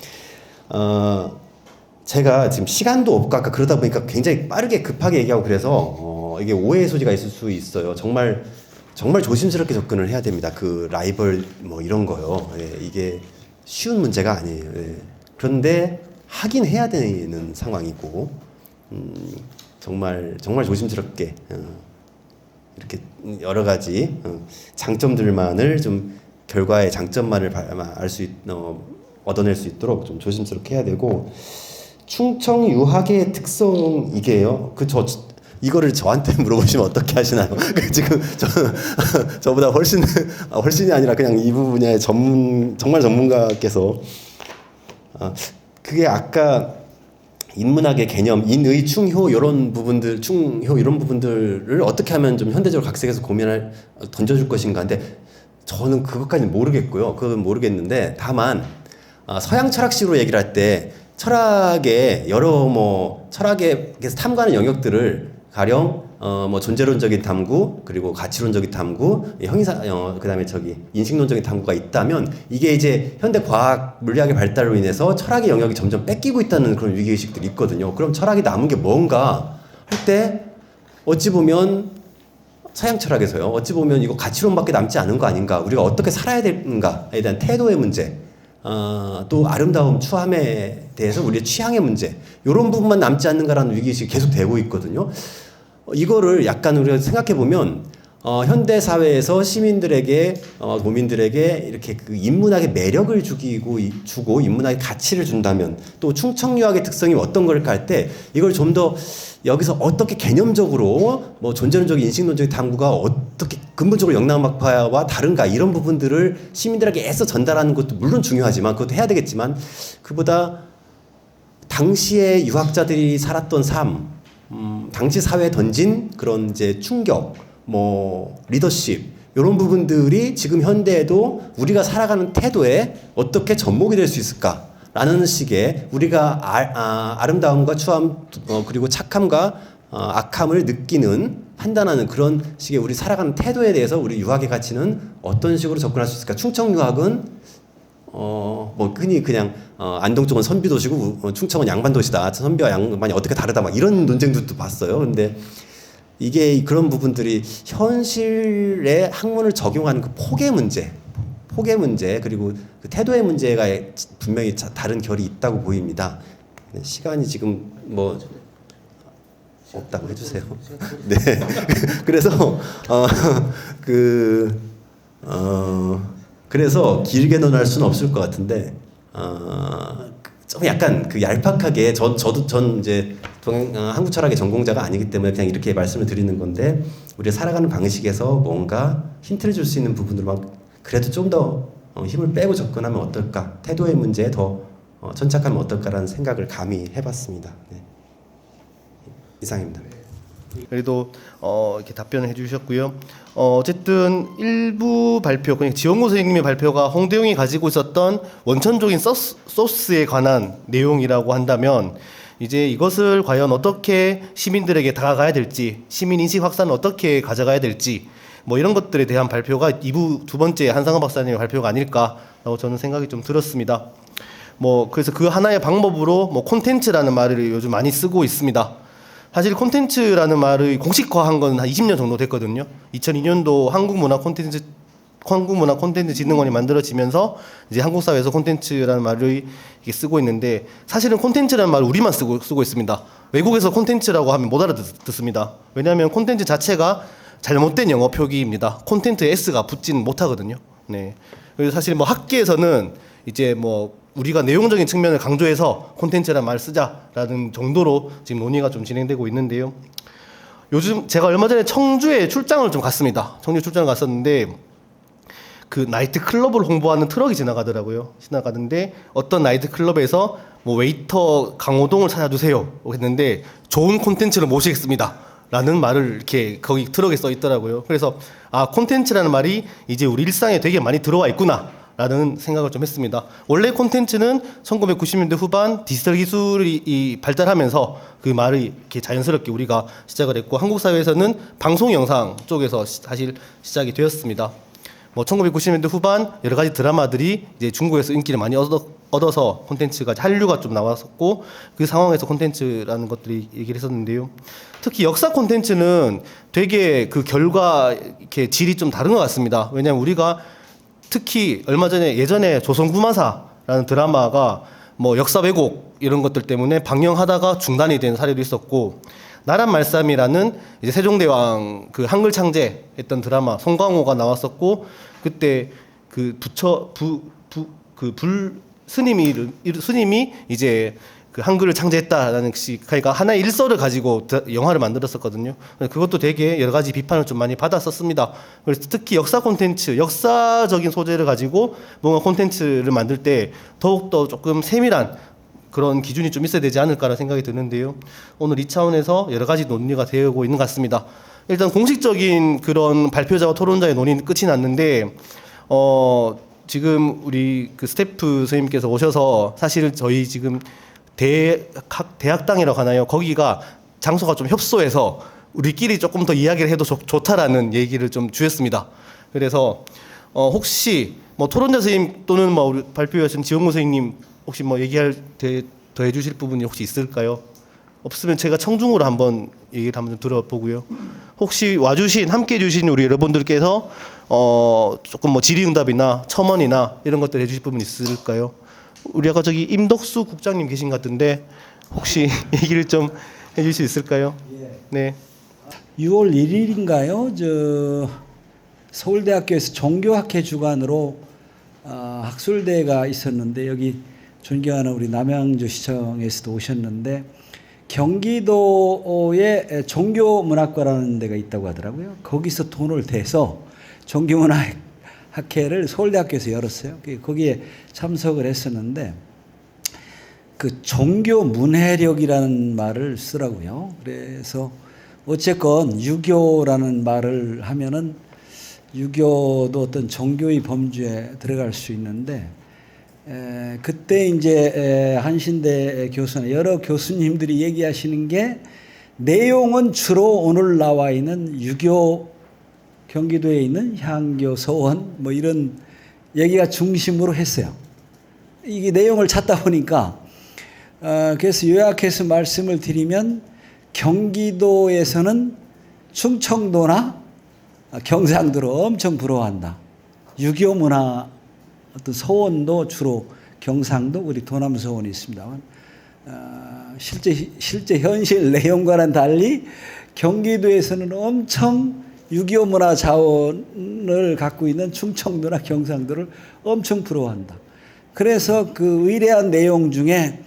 Speaker 1: 제가 지금 시간도 없고 아까 그러다 보니까 굉장히 빠르게 급하게 얘기하고 그래서 이게 오해의 소지가 있을 수 있어요. 정말 조심스럽게 접근을 해야 됩니다. 그 라이벌 뭐 이런 거요. 예, 이게 쉬운 문제가 아니에요. 예. 그런데 하긴 해야 되는 상황이고 정말 조심스럽게 이렇게 여러 가지 장점들만을 좀 결과의 장점만을 얻어낼 수 있도록 좀 조심스럽게 해야 되고, 충청 유학의 특성 이게요. 이거를 저한테 물어보시면 어떻게 하시나요? 지금 저보다 훨씬이 아니라 그냥 이 분야의 정말 전문가께서 그게 아까 인문학의 개념, 인의, 충효 이런 부분들을 어떻게 하면 좀 현대적으로 각색해서 던져줄 것인가. 근데 저는 그것까지는 모르겠고요. 그건 모르겠는데 다만 서양 철학식으로 얘기를 할 때 철학의 철학에서 탐구하는 영역들을 가령 뭐 존재론적인 탐구, 그리고 가치론적인 탐구, 그다음에 인식론적인 탐구가 있다면 이게 이제 현대 과학 물리학의 발달로 인해서 철학의 영역이 점점 뺏기고 있다는 그런 위기의식들이 있거든요. 그럼 철학이 남은 게 뭔가 할 때 어찌 보면 서양 철학에서요. 어찌 보면 이거 가치론밖에 남지 않은 거 아닌가? 우리가 어떻게 살아야 되는가에 대한 태도의 문제, 또 아름다움, 추함에 대해서 우리의 취향의 문제 이런 부분만 남지 않는가라는 위기의식이 계속 되고 있거든요. 이거를 약간 우리가 생각해 보면 현대 사회에서 시민들에게 도민들에게 이렇게 그 인문학의 매력을 주고 인문학의 가치를 준다면 또 충청유학의 특성이 어떤 걸까 할 때 이걸 좀 더 여기서 어떻게 개념적으로 뭐 존재론적 인식론적 탐구가 어떻게 근본적으로 영락학파와 다른가 이런 부분들을 시민들에게 애써 전달하는 것도 물론 중요하지만 그것도 해야 되겠지만 그보다 당시에 유학자들이 살았던 삶, 당시 사회에 던진 그런 이제 충격, 뭐 리더십 이런 부분들이 지금 현대에도 우리가 살아가는 태도에 어떻게 접목이 될 수 있을까? 라는 식의 우리가 아름다움과 추함 그리고 착함과 악함을 느끼는 판단하는 그런 식의 우리 살아가는 태도에 대해서 우리 유학의 가치는 어떤 식으로 접근할 수 있을까? 충청 유학은 뭐 흔히 그냥 안동 쪽은 선비도시고 충청은 양반도시다. 선비와 양반이 어떻게 다르다 막 이런 논쟁들도 봤어요. 근데 이게 그런 부분들이 현실의 학문을 적용하는 그 폭의 문제 그리고 그 태도의 문제가 분명히 다른 결이 있다고 보입니다. 시간이 지금 뭐 없다고 해주세요. 네. 그래서 그래서 길게 논할 수는 없을 것 같은데 좀 약간 그 얄팍하게 전 이제 한국 철학의 전공자가 아니기 때문에 그냥 이렇게 말씀을 드리는 건데 우리 살아가는 방식에서 뭔가 힌트를 줄 수 있는 부분으로만 그래도 좀 더 힘을 빼고 접근하면 어떨까? 태도의 문제에 더 천착하면 어떨까라는 생각을 감히 해봤습니다. 네. 이상입니다.
Speaker 4: 그래도 이렇게 답변을 해주셨고요. 어쨌든 일부 발표, 그냥 지원고 선생님의 발표가 홍대웅이 가지고 있었던 원천적인 소스에 관한 내용이라고 한다면 이제 이것을 과연 어떻게 시민들에게 다가가야 될지, 시민 인식 확산을 어떻게 가져가야 될지 뭐 이런 것들에 대한 발표가 2부 두 번째 한상헌 박사님의 발표가 아닐까라고 저는 생각이 좀 들었습니다. 뭐 그래서 그 하나의 방법으로 뭐 콘텐츠라는 말을 요즘 많이 쓰고 있습니다. 사실 콘텐츠라는 말을 공식화한 건 한 20년 정도 됐거든요. 2002년도 한국문화콘텐츠진흥원이 만들어지면서 이제 한국 사회에서 콘텐츠라는 말을 이게 쓰고 있는데 사실은 콘텐츠라는 말을 우리만 쓰고 있습니다. 외국에서 콘텐츠라고 하면 못 알아듣습니다. 왜냐하면 콘텐츠 자체가 잘못된 영어 표기입니다. 콘텐츠에 S가 붙진 못하거든요. 네. 그래서 사실 뭐 학계에서는 이제 뭐 우리가 내용적인 측면을 강조해서 콘텐츠라는 말을 쓰자라는 정도로 지금 논의가 좀 진행되고 있는데요. 요즘 제가 얼마 전에 청주에 출장을 좀 갔습니다. 청주 출장을 갔었는데 그 나이트 클럽을 홍보하는 트럭이 지나가는데 어떤 나이트 클럽에서 뭐 웨이터 강호동을 찾아주세요 했는데 좋은 콘텐츠를 모시겠습니다. 라는 말을 이렇게 거기 트럭에 써 있더라고요. 그래서 콘텐츠라는 말이 이제 우리 일상에 되게 많이 들어와 있구나 라는 생각을 좀 했습니다. 원래 콘텐츠는 1990년대 후반 디지털 기술이 발달하면서 그 말을 이렇게 자연스럽게 우리가 시작을 했고 한국 사회에서는 방송 영상 쪽에서 사실 시작이 되었습니다. 뭐 1990년대 후반 여러 가지 드라마들이 이제 중국에서 인기를 많이 얻어서 콘텐츠가 한류가 좀 나왔었고 그 상황에서 콘텐츠라는 것들이 얘기를 했었는데요. 특히 역사 콘텐츠는 되게 그 결과 이렇게 질이 좀 다른 것 같습니다. 왜냐하면 우리가 특히 얼마 전에 예전에 조선구마사라는 드라마가 뭐 역사 왜곡 이런 것들 때문에 방영하다가 중단이 된 사례도 있었고 나란 말씀이라는 이제 세종대왕 그 한글 창제했던 드라마 송강호가 나왔었고 그때 그 스님이 이제 그 한글을 창제했다라는 그러니까 하나의 일서를 가지고 영화를 만들었었거든요. 그것도 되게 여러 가지 비판을 좀 많이 받았었습니다. 그래서 특히 역사 콘텐츠, 역사적인 소재를 가지고 뭔가 콘텐츠를 만들 때 더욱더 조금 세밀한 그런 기준이 좀 있어야 되지 않을까라는 생각이 드는데요. 오늘 이 차원에서 여러 가지 논의가 되고 있는 것 같습니다. 일단 공식적인 그런 발표자와 토론자의 논의는 끝이 났는데 지금 우리 그 스태프 선생님께서 오셔서 사실 저희 지금 대학당이라고 하나요? 거기가 장소가 좀 협소해서 우리끼리 조금 더 이야기를 해도 좋다라는 얘기를 좀 주셨습니다. 그래서 혹시 뭐 토론자 선생님 또는 뭐 우리 발표하신 지원구 선생님 혹시 뭐 얘기할 더 해주실 부분이 혹시 있을까요? 없으면 제가 청중으로 한번 얘기를 한번 들어보고요. 혹시 함께 해주신 우리 여러분들께서 조금 뭐 질의응답이나 첨언이나 이런 것들 해주실 부분 있을까요? 우리 아까 저기 임덕수 국장님 계신 것 같은데 혹시 얘기를 좀 해줄 수 있을까요? 네.
Speaker 5: 6월 1일인가요? 저 서울대학교에서 종교학회 주관으로 학술대회가 있었는데 여기 존경하는 우리 남양주 시청에서도 오셨는데 경기도에 종교문학과라는 데가 있다고 하더라고요. 거기서 돈을 대서 종교문학학회를 서울대학교에서 열었어요. 거기에 참석을 했었는데 그 종교문해력이라는 말을 쓰라고요. 그래서 어쨌건 유교라는 말을 하면은 유교도 어떤 종교의 범주에 들어갈 수 있는데 그때 이제 한신대 교수나 여러 교수님들이 얘기하시는 게 내용은 주로 오늘 나와 있는 유교 경기도에 있는 향교 서원 뭐 이런 얘기가 중심으로 했어요. 이게 내용을 찾다 보니까 그래서 요약해서 말씀을 드리면 경기도에서는 충청도나 경상도를 엄청 부러워한다. 유교 문화 어떤 서원도 주로 경상도 우리 도남 서원이 있습니다만 실제 현실 내용과는 달리 경기도에서는 엄청 유교 문화 자원을 갖고 있는 충청도나 경상도를 엄청 부러워한다. 그래서 그 의뢰한 내용 중에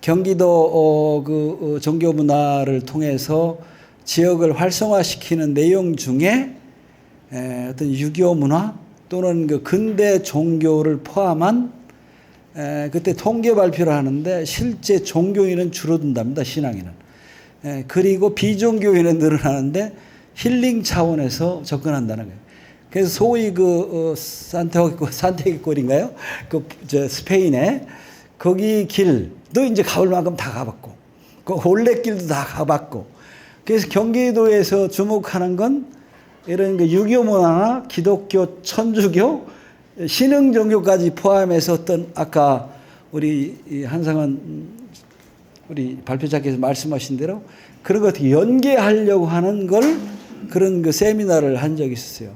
Speaker 5: 경기도 그 종교 문화를 통해서 지역을 활성화시키는 내용 중에 어떤 유교 문화 또는 그 근대 종교를 포함한 그때 통계 발표를 하는데 실제 종교인은 줄어든답니다. 신앙인은. 그리고 비종교인은 늘어나는데 힐링 차원에서 접근한다는 거예요. 그래서 소위 그 산티아고 꼴인가요? 그 스페인에 거기 길도 이제 가볼 만큼 다 가봤고, 그 올레길도 다 가봤고, 그래서 경기도에서 주목하는 건 이런 그 유교 문화나 기독교, 천주교, 신흥 종교까지 포함해서 어떤 아까 우리 한상원 우리 발표자께서 말씀하신 대로 그런 거 어떻게 연계하려고 하는 걸 그런 그 세미나를 한 적이 있었어요.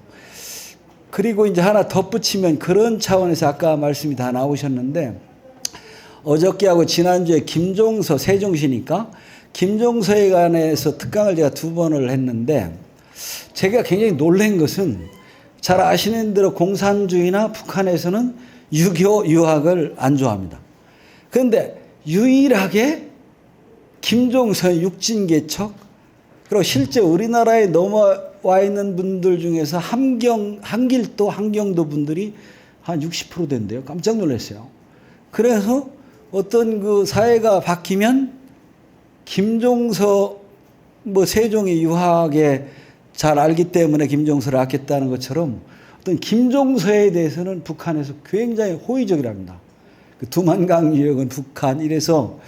Speaker 5: 그리고 이제 하나 덧붙이면 그런 차원에서 아까 말씀이 다 나오셨는데 어저께하고 지난주에 김종서 세종시니까 김종서에 관해서 특강을 제가 2번을 했는데 제가 굉장히 놀란 것은 잘 아시는 대로 공산주의나 북한에서는 유교 유학을 안 좋아합니다. 그런데 유일하게 김종서의 육진개척 그리고 실제 우리나라에 넘어와 있는 분들 중에서 한길도 한경도 분들이 한 60% 된대요. 깜짝 놀랐어요. 그래서 어떤 그 사회가 바뀌면 김종서 뭐 세종이 유학에 잘 알기 때문에 김종서를 아꼈다는 것처럼 어떤 김종서에 대해서는 북한에서 굉장히 호의적이랍니다. 그 두만강 유역은 북한 이래서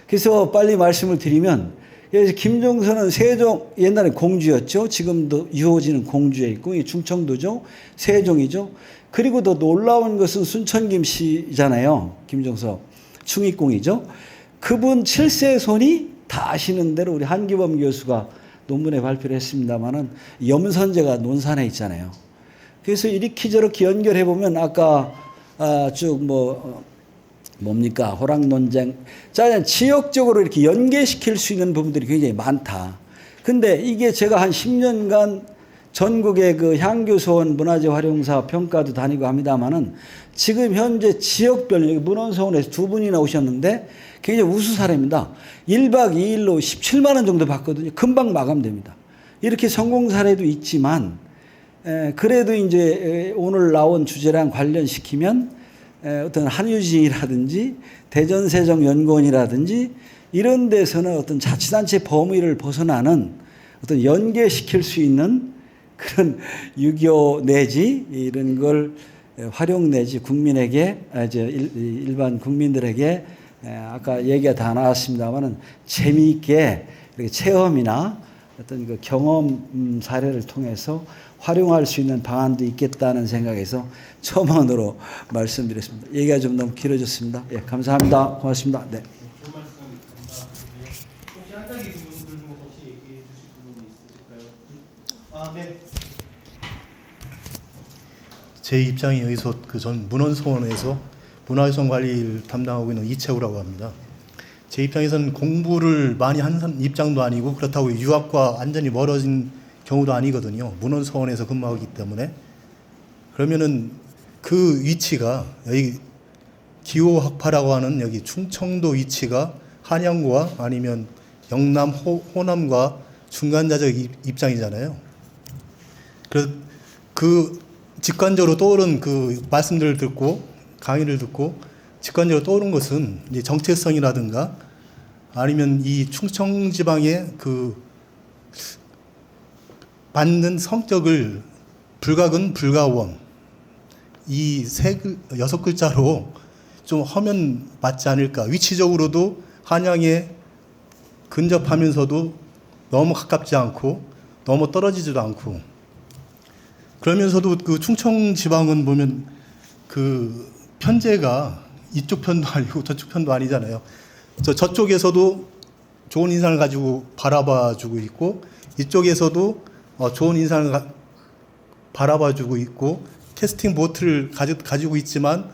Speaker 5: 그래서 빨리 말씀을 드리면 그래서 김종서는 세종 옛날에 공주였죠. 지금도 유호지는 공주에 있고 충청도죠. 세종이죠. 그리고 더 놀라운 것은 순천김 씨잖아요. 김종서 충익공이죠. 그분 7세 손이 다 아시는 대로 우리 한기범 교수가 논문에 발표를 했습니다마는 염선제가 논산에 있잖아요. 그래서 이렇게 저렇게 연결해 보면 아까 쭉 뭡니까 호랑 논쟁 자 지역적으로 이렇게 연계시킬 수 있는 부분들이 굉장히 많다. 근데 이게 제가 한 10년간 전국의 그 향교소원 문화재 활용사 평가도 다니고 합니다마는 지금 현재 지역별 여기 문헌서원에서 2분이나 오셨는데 굉장히 우수 사례입니다. 1박 2일로 17만 원 정도 받거든요. 금방 마감됩니다. 이렇게 성공 사례도 있지만 그래도 이제 오늘 나온 주제랑 관련시키면 어떤 한유진이라든지 대전세종연구원이라든지 이런 데서는 어떤 자치단체 범위를 벗어나는 어떤 연계시킬 수 있는 그런 유교 내지 이런 걸 활용 내지 국민에게 일반 국민들에게 아까 얘기가 다 나왔습니다만은 재미있게 이렇게 체험이나 어떤 그 경험 사례를 통해서 활용할 수 있는 방안도 있겠다는 생각에서 첨언으로 말씀드렸습니다. 얘기가 좀 너무 길어졌습니다. 예, 감사합니다. 고맙습니다. 네.
Speaker 4: 혹시 한자기 부분 혹시 얘기해 주실 부분이 있으실까요? 네.
Speaker 6: 제 입장에 의해서 전 문헌소원에서 문화유산 관리를 담당하고 있는 이채우라고 합니다. 제 입장에서는 공부를 많이 한 입장도 아니고 그렇다고 유학과 완전히 멀어진 경우도 아니거든요. 문헌소원에서 근무하기 때문에. 그러면은 그 위치가 여기 기호학파라고 하는 여기 충청도 위치가 한양과 아니면 영남, 호남과 중간자적 입장이잖아요. 그래서 그 직관적으로 떠오른 그 말씀들을 듣고 강의를 듣고 직관적으로 떠오른 것은 이제 정체성이라든가 아니면 이 충청 지방의 그 받는 성격을 불가근 불가원 이 여섯 글자로 좀 하면 맞지 않을까. 위치적으로도 한양에 근접하면서도 너무 가깝지 않고 너무 떨어지지도 않고 그러면서도 그 충청 지방은 보면 그 편제가 이쪽 편도 아니고 저쪽 편도 아니잖아요. 저쪽에서도 좋은 인상을 가지고 바라봐주고 있고 이쪽에서도 좋은 인상을 바라봐주고 있고 캐스팅 보트를 가지고 있지만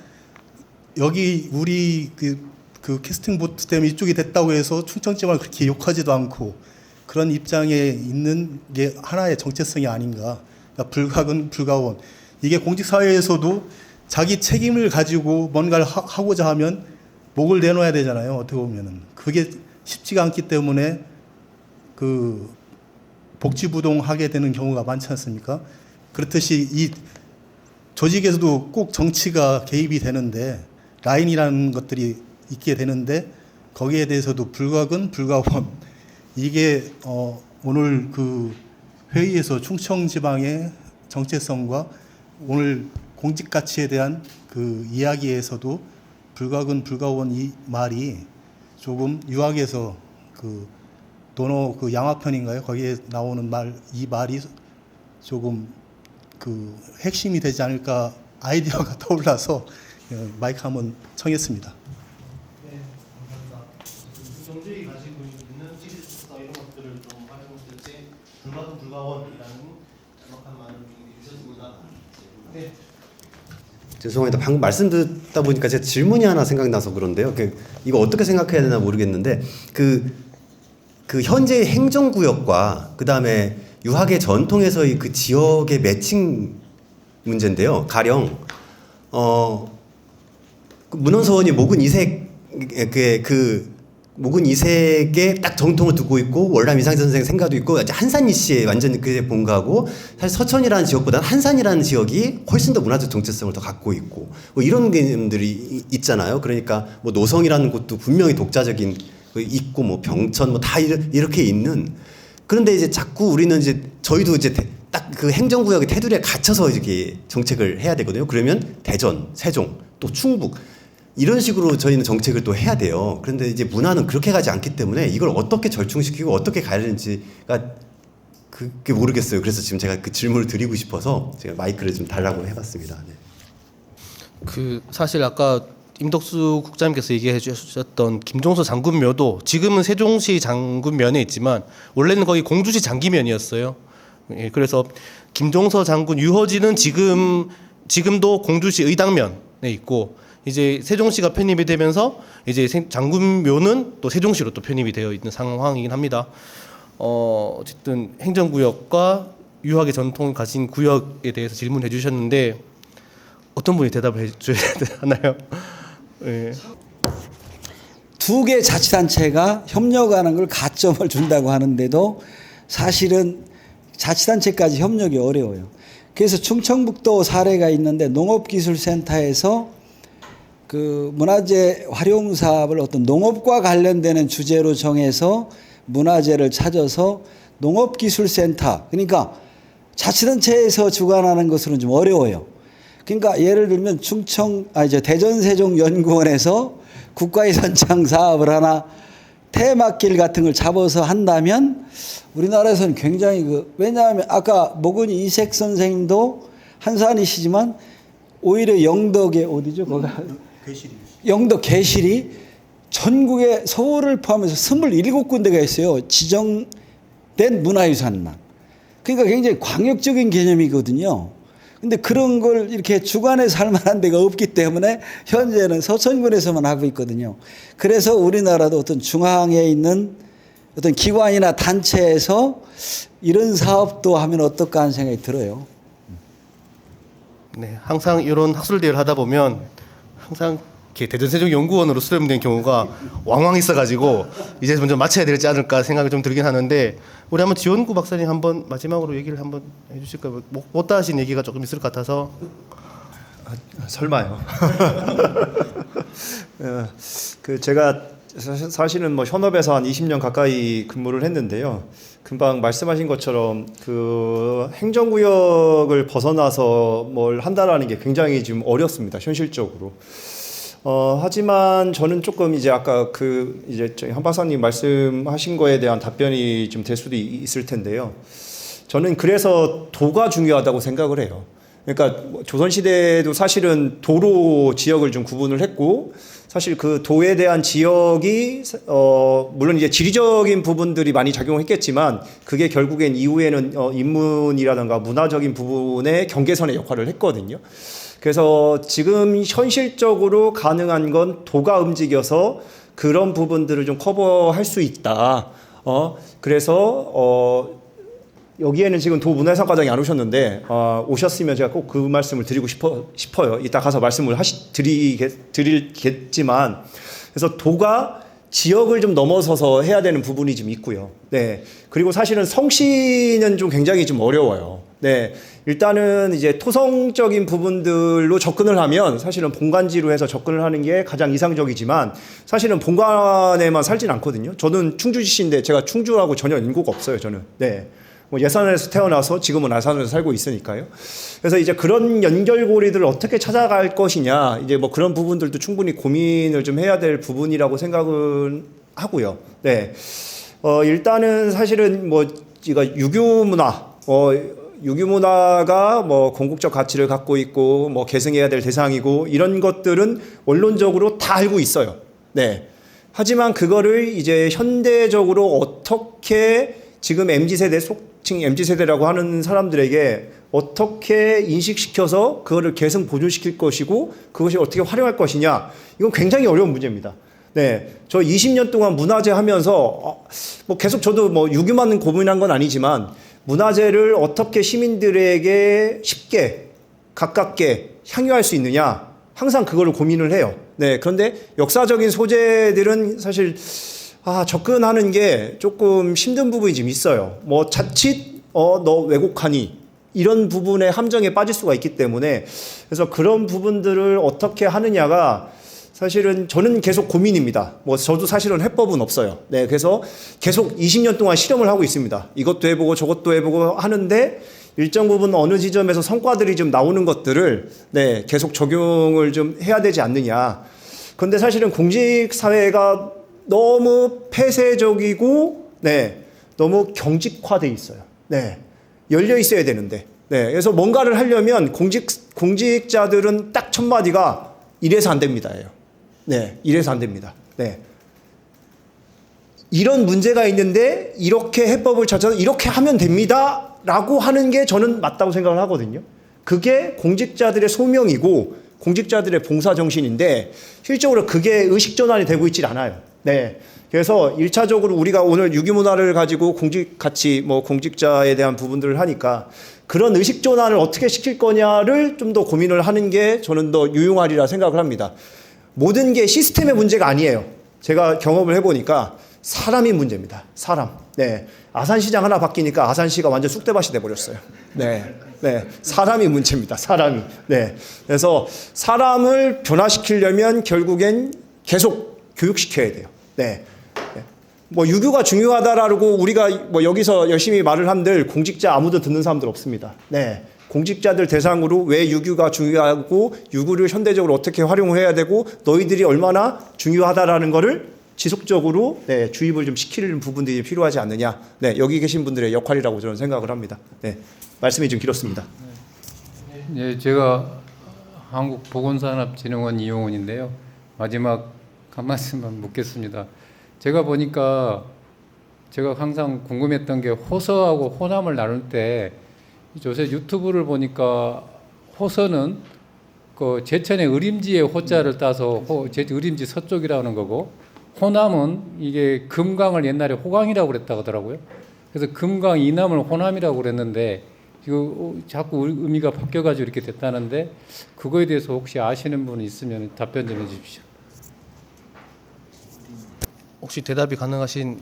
Speaker 6: 여기 우리 그 캐스팅 보트 때문에 이쪽이 됐다고 해서 충청 지방을 그렇게 욕하지도 않고 그런 입장에 있는 게 하나의 정체성이 아닌가. 그러니까 불가근 불가원. 이게 공직사회에서도 자기 책임을 가지고 뭔가를 하고자 하면 목을 내놓아야 되잖아요. 어떻게 보면은. 그게 쉽지가 않기 때문에 그 복지부동하게 되는 경우가 많지 않습니까? 그렇듯이 이 조직에서도 꼭 정치가 개입이 되는데 라인이라는 것들이 있게 되는데 거기에 대해서도 불가근 불가원 이게 오늘 그 회의에서 충청 지방의 정체성과 오늘 공직 가치에 대한 그 이야기에서도 불가근 불가원 이 말이 조금 유학에서 그 도노 그 양화편인가요? 거기에 나오는 이 말이 조금 그 핵심이 되지 않을까 아이디어가 떠올라서 마이크 한번 청했습니다.
Speaker 4: 네, 감사합니다. 정주희 가지고 있는 지리수사 이런 것들을 좀 활용할 때 불가근 불가원이라는 정확한 말을 주셨습니다. 네.
Speaker 1: 죄송합니다. 방금 말씀 듣다 보니까 제가 질문이 하나 생각나서 그런데요. 이거 어떻게 생각해야 되나 모르겠는데 그 현재 행정구역과 그 다음에 유학의 전통에서의 그 지역의 매칭 문제인데요. 가령 그 문헌서원이 목은 이색 목은 이색에 딱 정통을 두고 있고 월남 이상재 선생 생가도 있고 한산 이씨의 완전 그에 본가고 사실 서천이라는 지역보다는 한산이라는 지역이 훨씬 더 문화적 정체성을 더 갖고 있고 뭐 이런 개념들이 있잖아요. 그러니까 뭐 노성이라는 곳도 분명히 독자적인 있고 뭐 병천 뭐 다 이렇게 있는 그런데 이제 자꾸 우리는 이제 저희도 이제 딱 그 행정구역의 테두리에 갇혀서 이렇게 정책을 해야 되거든요. 그러면 대전, 세종, 또 충북 이런 식으로 저희는 정책을 또 해야 돼요. 그런데 이제 문화는 그렇게 가지 않기 때문에 이걸 어떻게 절충시키고 어떻게 가야 되는지가 그게 모르겠어요. 그래서 지금 제가 그 질문을 드리고 싶어서 제가 마이크를 좀 달라고 해봤습니다. 네.
Speaker 4: 그 사실 아까 임덕수 국장님께서 얘기해 주셨던 김종서 장군묘도 지금은 세종시 장군면에 있지만 원래는 거기 공주시 장기면이었어요. 예, 그래서 김종서 장군 유허지는 지금도 공주시 의당면에 있고 이제 세종시가 편입이 되면서 이제 장군묘는 또 세종시로 또 편입이 되어 있는 상황이긴 합니다. 어쨌든 행정구역과 유학의 전통을 가진 구역에 대해서 질문해 주셨는데 어떤 분이 대답해 주셔야 하나요? 네.
Speaker 5: 두 개 자치단체가 협력하는 걸 가점을 준다고 하는데도 사실은 자치단체까지 협력이 어려워요. 그래서 충청북도 사례가 있는데 농업기술센터에서 그 문화재 활용 사업을 어떤 농업과 관련되는 주제로 정해서 문화재를 찾아서 농업기술센터 그러니까 자치단체에서 주관하는 것으로는 좀 어려워요. 그러니까 예를 들면 대전세종연구원에서 국가유산창 사업을 하나 테마길 같은 걸 잡아서 한다면 우리나라에서는 굉장히 왜냐하면 아까 목은이 이색 선생님도 한산이시지만 오히려 영덕의 어디죠? 거기가 영덕 계실이 전국에 서울을 포함해서 27군데가 있어요. 지정된 문화유산만. 그러니까 굉장히 광역적인 개념이거든요. 근데 그런 걸 이렇게 주관해서 할 만한 데가 없기 때문에 현재는 서천군에서만 하고 있거든요. 그래서 우리나라도 어떤 중앙에 있는 어떤 기관이나 단체에서 이런 사업도 하면 어떨까 하는 생각이 들어요.
Speaker 4: 네, 항상 이런 학술대회를 하다 보면 항상 이렇게 대전세종연구원으로 수렴된 경우가 왕왕 있어가지고 이제 먼저 마쳐야 되지 않을까 생각이 좀 들긴 하는데 우리 한번 지원구 박사님 한번 마지막으로 얘기를 한번 해주실까요? 못다 하신 얘기가 조금 있을 것 같아서.
Speaker 7: 설마요. 그 제가 사실은 뭐 현업에서 한 20년 가까이 근무를 했는데요. 금방 말씀하신 것처럼 그 행정구역을 벗어나서 뭘 한다라는 게 굉장히 좀 어렵습니다. 현실적으로. 하지만 저는 조금 이제 아까 그 이제 저희 한 박사님 말씀하신 거에 대한 답변이 좀 될 수도 있을 텐데요. 저는 그래서 도가 중요하다고 생각을 해요. 그러니까 조선시대에도 사실은 도로 지역을 좀 구분을 했고 사실 그 도에 대한 지역이 물론 이제 지리적인 부분들이 많이 작용했겠지만 그게 결국엔 이후에는 인문이라든가 문화적인 부분의 경계선의 역할을 했거든요. 그래서 지금 현실적으로 가능한 건 도가 움직여서 그런 부분들을 좀 커버할 수 있다. 그래서 여기에는 지금 도문화유산과장이 안 오셨는데 오셨으면 제가 꼭 그 말씀을 드리고 싶어요. 이따 가서 말씀을 드리겠지만 그래서 도가 지역을 좀 넘어서서 해야 되는 부분이 좀 있고요. 네. 그리고 사실은 성씨는 좀 굉장히 좀 어려워요. 네. 일단은 이제 토성적인 부분들로 접근을 하면 사실은 본관지로 해서 접근을 하는 게 가장 이상적이지만 사실은 본관에만 살진 않거든요. 저는 충주지신데 제가 충주하고 전혀 인고가 없어요. 저는. 네. 뭐 예산에서 태어나서 지금은 아산에서 살고 있으니까요. 그래서 이제 그런 연결고리들을 어떻게 찾아갈 것이냐, 이제 뭐 그런 부분들도 충분히 고민을 좀 해야 될 부분이라고 생각은 하고요. 네. 일단은 사실은 뭐, 이거 유교문화가 뭐 건국적 가치를 갖고 있고 뭐 계승해야 될 대상이고 이런 것들은 원론적으로 다 알고 있어요. 네. 하지만 그거를 이제 현대적으로 어떻게 지금 MZ세대 속칭 MZ세대라고 하는 사람들에게 어떻게 인식시켜서 그거를 계승 보존시킬 것이고 그것이 어떻게 활용할 것이냐 이건 굉장히 어려운 문제입니다. 네, 저 20년 동안 문화재 하면서 뭐 계속 저도 뭐 유교만 고민한 건 아니지만 문화재를 어떻게 시민들에게 쉽게 가깝게 향유할 수 있느냐 항상 그거를 고민을 해요. 네, 그런데 역사적인 소재들은 사실 접근하는 게 조금 힘든 부분이 좀 있어요. 뭐 자칫 너 왜곡하니 이런 부분의 함정에 빠질 수가 있기 때문에 그래서 그런 부분들을 어떻게 하느냐가 사실은 저는 계속 고민입니다. 뭐 저도 사실은 해법은 없어요. 네, 그래서 계속 20년 동안 실험을 하고 있습니다. 이것도 해보고 저것도 해보고 하는데 일정 부분 어느 지점에서 성과들이 좀 나오는 것들을 네, 계속 적용을 좀 해야 되지 않느냐. 그런데 사실은 공직 사회가 너무 폐쇄적이고 네, 너무 경직화돼 있어요. 네, 열려 있어야 되는데. 네, 그래서 뭔가를 하려면 공직자들은 딱 첫 마디가 이래서 안 됩니다예요. 네, 이래서 안 됩니다. 네. 이런 문제가 있는데 이렇게 해법을 찾아서 이렇게 하면 됩니다라고 하는 게 저는 맞다고 생각을 하거든요. 그게 공직자들의 소명이고 공직자들의 봉사 정신인데 실질적으로 그게 의식 전환이 되고 있질 않아요. 네. 그래서 1차적으로 우리가 오늘 유기문화를 가지고 공직 가치, 뭐 공직자에 대한 부분들을 하니까 그런 의식 전환을 어떻게 시킬 거냐를 좀 더 고민을 하는 게 저는 더 유용하리라 생각을 합니다. 모든 게 시스템의 문제가 아니에요. 제가 경험을 해보니까 사람이 문제입니다. 사람. 네. 아산시장 하나 바뀌니까 아산시가 완전 쑥대밭이 돼버렸어요. 네. 네. 사람이 문제입니다. 사람이. 네. 그래서 사람을 변화시키려면 결국엔 계속 교육시켜야 돼요. 네. 뭐 유교가 중요하다라고 우리가 뭐 여기서 열심히 말을 한들 공직자 아무도 듣는 사람들 없습니다. 네. 공직자들 대상으로 왜 유교가 중요하고 유교를 현대적으로 어떻게 활용해야 되고 너희들이 얼마나 중요하다라는 거를 지속적으로 네, 주입을 좀 시키는 부분들이 필요하지 않느냐. 네, 여기 계신 분들의 역할이라고 저는 생각을 합니다. 네, 말씀이 좀 길었습니다.
Speaker 8: 네, 제가 한국보건산업진흥원 이용훈인데요. 마지막 한 말씀만 묻겠습니다. 제가 보니까 제가 항상 궁금했던 게 호서하고 호남을 나눌 때 요새 유튜브를 보니까 호서는 그 제천의 의림지의 호자를 따서 의림지 서쪽이라는 거고, 호남은 이게 금강을 옛날에 호강이라고 그랬다고 하더라고요. 그래서 금강 이남을 호남이라고 그랬는데 이거 자꾸 의미가 바뀌어가지고 이렇게 됐다는데, 그거에 대해서 혹시 아시는 분이 있으면 답변 좀 해주십시오.
Speaker 4: 혹시 대답이 가능하신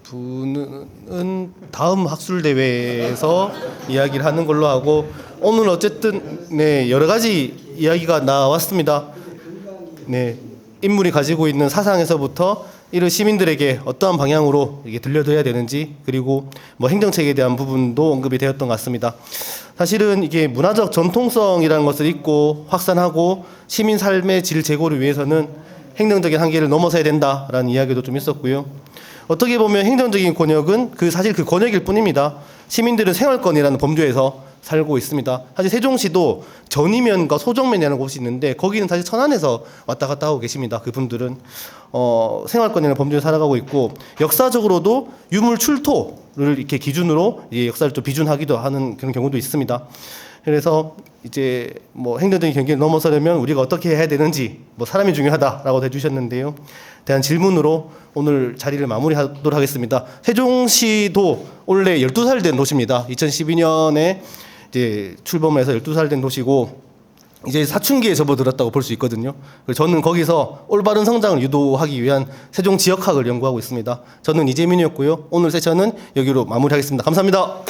Speaker 4: 분은 다음 학술 대회에서 이야기를 하는 걸로 하고, 오늘 어쨌든 네, 여러 가지 이야기가 나왔습니다. 네, 인물이 가지고 있는 사상에서부터 이런 시민들에게 어떠한 방향으로 이게 들려드려야 되는지, 그리고 뭐 행정체계에 대한 부분도 언급이 되었던 것 같습니다. 사실은 이게 문화적 전통성이라는 것을 잊고 확산하고 시민 삶의 질 제고를 위해서는 행정적인 한계를 넘어서야 된다라는 이야기도 좀 있었고요. 어떻게 보면 행정적인 권역은 사실 그 권역일 뿐입니다. 시민들은 생활권이라는 범주에서 살고 있습니다. 사실 세종시도 전이면과 소정면이라는 곳이 있는데 거기는 사실 천안에서 왔다 갔다 하고 계십니다. 그분들은 생활권이라는 범주에 살아가고 있고, 역사적으로도 유물 출토를 이렇게 기준으로 역사를 좀 비준하기도 하는 그런 경우도 있습니다. 그래서 이제 뭐 행정적인 경계를 넘어서려면 우리가 어떻게 해야 되는지, 뭐 사람이 중요하다라고 해주셨는데요. 대한 질문으로 오늘 자리를 마무리하도록 하겠습니다. 세종시도 원래 12살 된 도시입니다. 2012년에 이제 출범을 해서 12살 된 도시고 이제 사춘기에 접어들었다고 볼 수 있거든요. 그래서 저는 거기서 올바른 성장을 유도하기 위한 세종 지역학을 연구하고 있습니다. 저는 이재민이었고요. 오늘 세션은 여기로 마무리하겠습니다. 감사합니다.